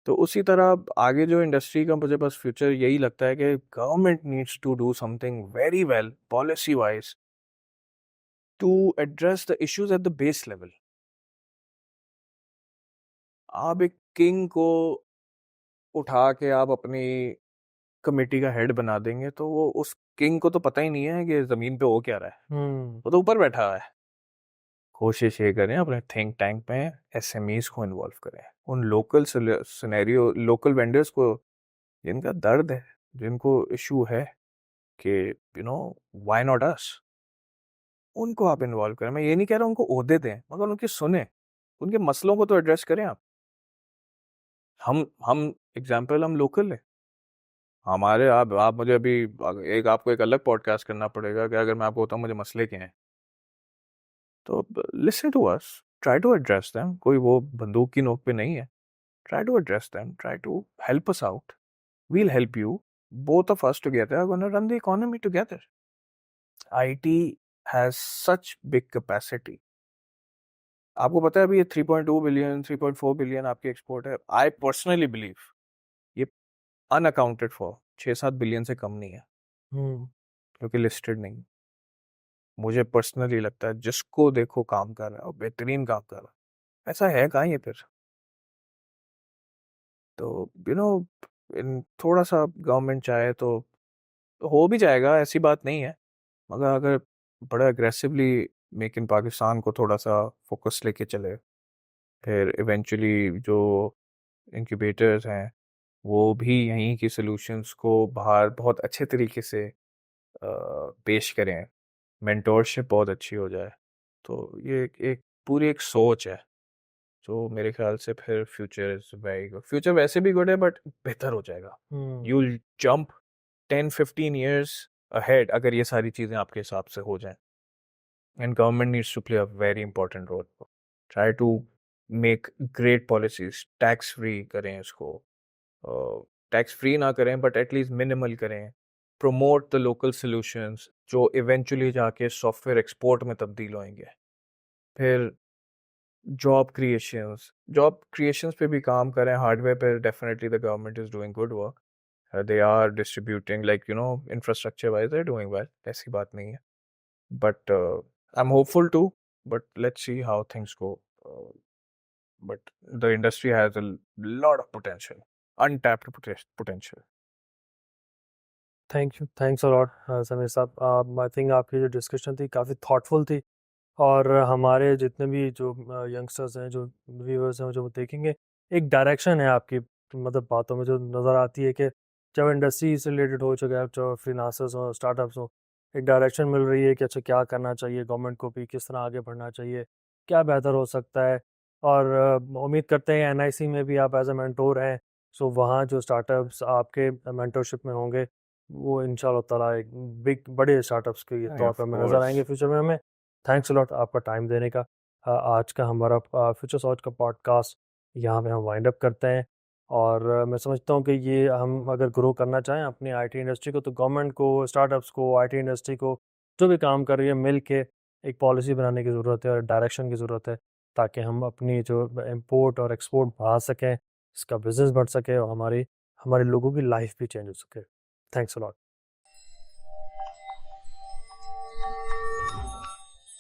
तो उसी तरह अब आगे जो इंडस्ट्री का मुझे बस फ्यूचर यही लगता है कि government needs to do something very well policy wise to address the issues at the base level. आप एक किंग को उठा के आप अपनी कमेटी का हेड बना देंगे तो वो उस किंग को तो पता ही नहीं है कि जमीन पे हो क्या रहा है, हम्म वो तो ऊपर बैठा हुआ है। कोशिश ये करें अपने थिंक टैंक में एसएमईज को इन्वॉल्व करें, उन लोकल सिनेरियो, लोकल वेंडर्स को जिनका दर्द है, जिनको इशू है कि व्हाई नॉट अस, उनको आप इन्वॉल्व करें। मैं ये नहीं कह रहा उनको ओहदे दें, मगर उनकी सुने, उनके मसलों को तो एड्रेस करें आप। हम एग्जाम्पल, हम लोकल है हमारे। आप मुझे अभी आपको एक अलग पॉडकास्ट करना पड़ेगा कि अगर मैं आपको बताऊं मुझे मसले क्या हैं, तो listen to us, try to address them. कोई वो बंदूक की नोक पे नहीं है। Try to address them, try to help us out, we'll help you. Both of us together are going to run the economy together. IT has such big capacity. आपको पता है अभी ये 3.2 बिलियन 3.4 बिलियन आपकी एक्सपोर्ट है। आई पर्सनली बिलीव ये अनअकाउंटेड फॉर 6-7 बिलियन से कम नहीं है, हम्म क्योंकि लिस्टेड नहीं। मुझे पर्सनली लगता है जिसको देखो काम कर रहा है और बेहतरीन काम कर रहा है, ऐसा है कहाँ ये फिर। तो इन थोड़ा सा गवर्नमेंट चाहे तो हो भी जाएगा, ऐसी बात नहीं है। मगर अगर बड़ा अग्रेसिवली मेक इन पाकिस्तान को थोड़ा सा फोकस लेके चले, फिर इवेंचुअली जो इंक्यूबेटर्स हैं वो भी यहीं की सॉल्यूशंस को बाहर बहुत अच्छे तरीके से पेश करें, मेंटोरशिप बहुत अच्छी हो जाए, तो ये एक पूरी एक सोच है जो मेरे ख्याल से फिर future is very good. Future वैसे भी गुड है बट बेहतर हो जाएगा। हम्म यू जंप 10-15 years ahead अगर ये सारी चीज़ें आपके हिसाब से हो जाएं। And government needs to play a very important role. Try to make great policies, tax free करें इसको, टैक्स फ्री ना करें बट एटलीस्ट मिनिमल करें, प्रमोट द लोकल सॉल्यूशंस जो इवेंचुअली जाके सॉफ्टवेयर एक्सपोर्ट में तब्दील होंगे। फिर जॉब क्रिएशंस पे भी काम करें, हार्डवेयर पे definitely the government is doing good work. They are distributing like infrastructure wise they doing well, ऐसी बात नहीं है। But I'm hopeful too. But let's see how things go. But the industry has a lot of potential, untapped potential. Thank you, thanks a lot Sameer sahab. I think आपकी जो डिस्कशन थी काफ़ी थॉटफुल थी, और हमारे जितने भी जो यंगस्टर्स हैं, जो व्यूअर्स हैं, जो वो देखेंगे, एक डायरेक्शन है आपकी मतलब बातों में जो नज़र आती है कि जब इंडस्ट्री से रिलेटेड हो, चाहे जो फ्रीलांसर्स हो, स्टार्टअप्स हो, एक डायरेक्शन मिल रही है कि अच्छा क्या करना चाहिए, गवर्नमेंट को भी किस तरह आगे बढ़ना चाहिए, क्या बेहतर हो सकता है। और उम्मीद करते हैं एनआईसी में भी आप एज ए मेंटोर हैं, सो वहाँ जो स्टार्टअप्स आपके मेंटरशिप में होंगे वो इंशाल्लाह ताला एक बड़े स्टार्टअप्स के Yeah, तौर of पर हमें नज़र आएंगे course. फ्यूचर में हमें। थैंक्स अलॉट आपका टाइम देने का। आज का हमारा फ्यूचर सॉच का पॉडकास्ट यहाँ पे हम वाइंड अप करते हैं। और मैं समझता हूँ कि ये हम अगर ग्रो करना चाहें अपनी आईटी इंडस्ट्री को, तो गवर्नमेंट को, स्टार्टअप्स को, आईटी इंडस्ट्री को, जो भी काम कर रही है, मिल के एक पॉलिसी बनाने की ज़रूरत है और डायरेक्शन की ज़रूरत है, ताकि हम अपनी जो इम्पोर्ट और एक्सपोर्ट बढ़ा सकें, इसका बिजनेस बढ़ सके और हमारे लोगों की लाइफ भी चेंज हो सके। Thanks a lot.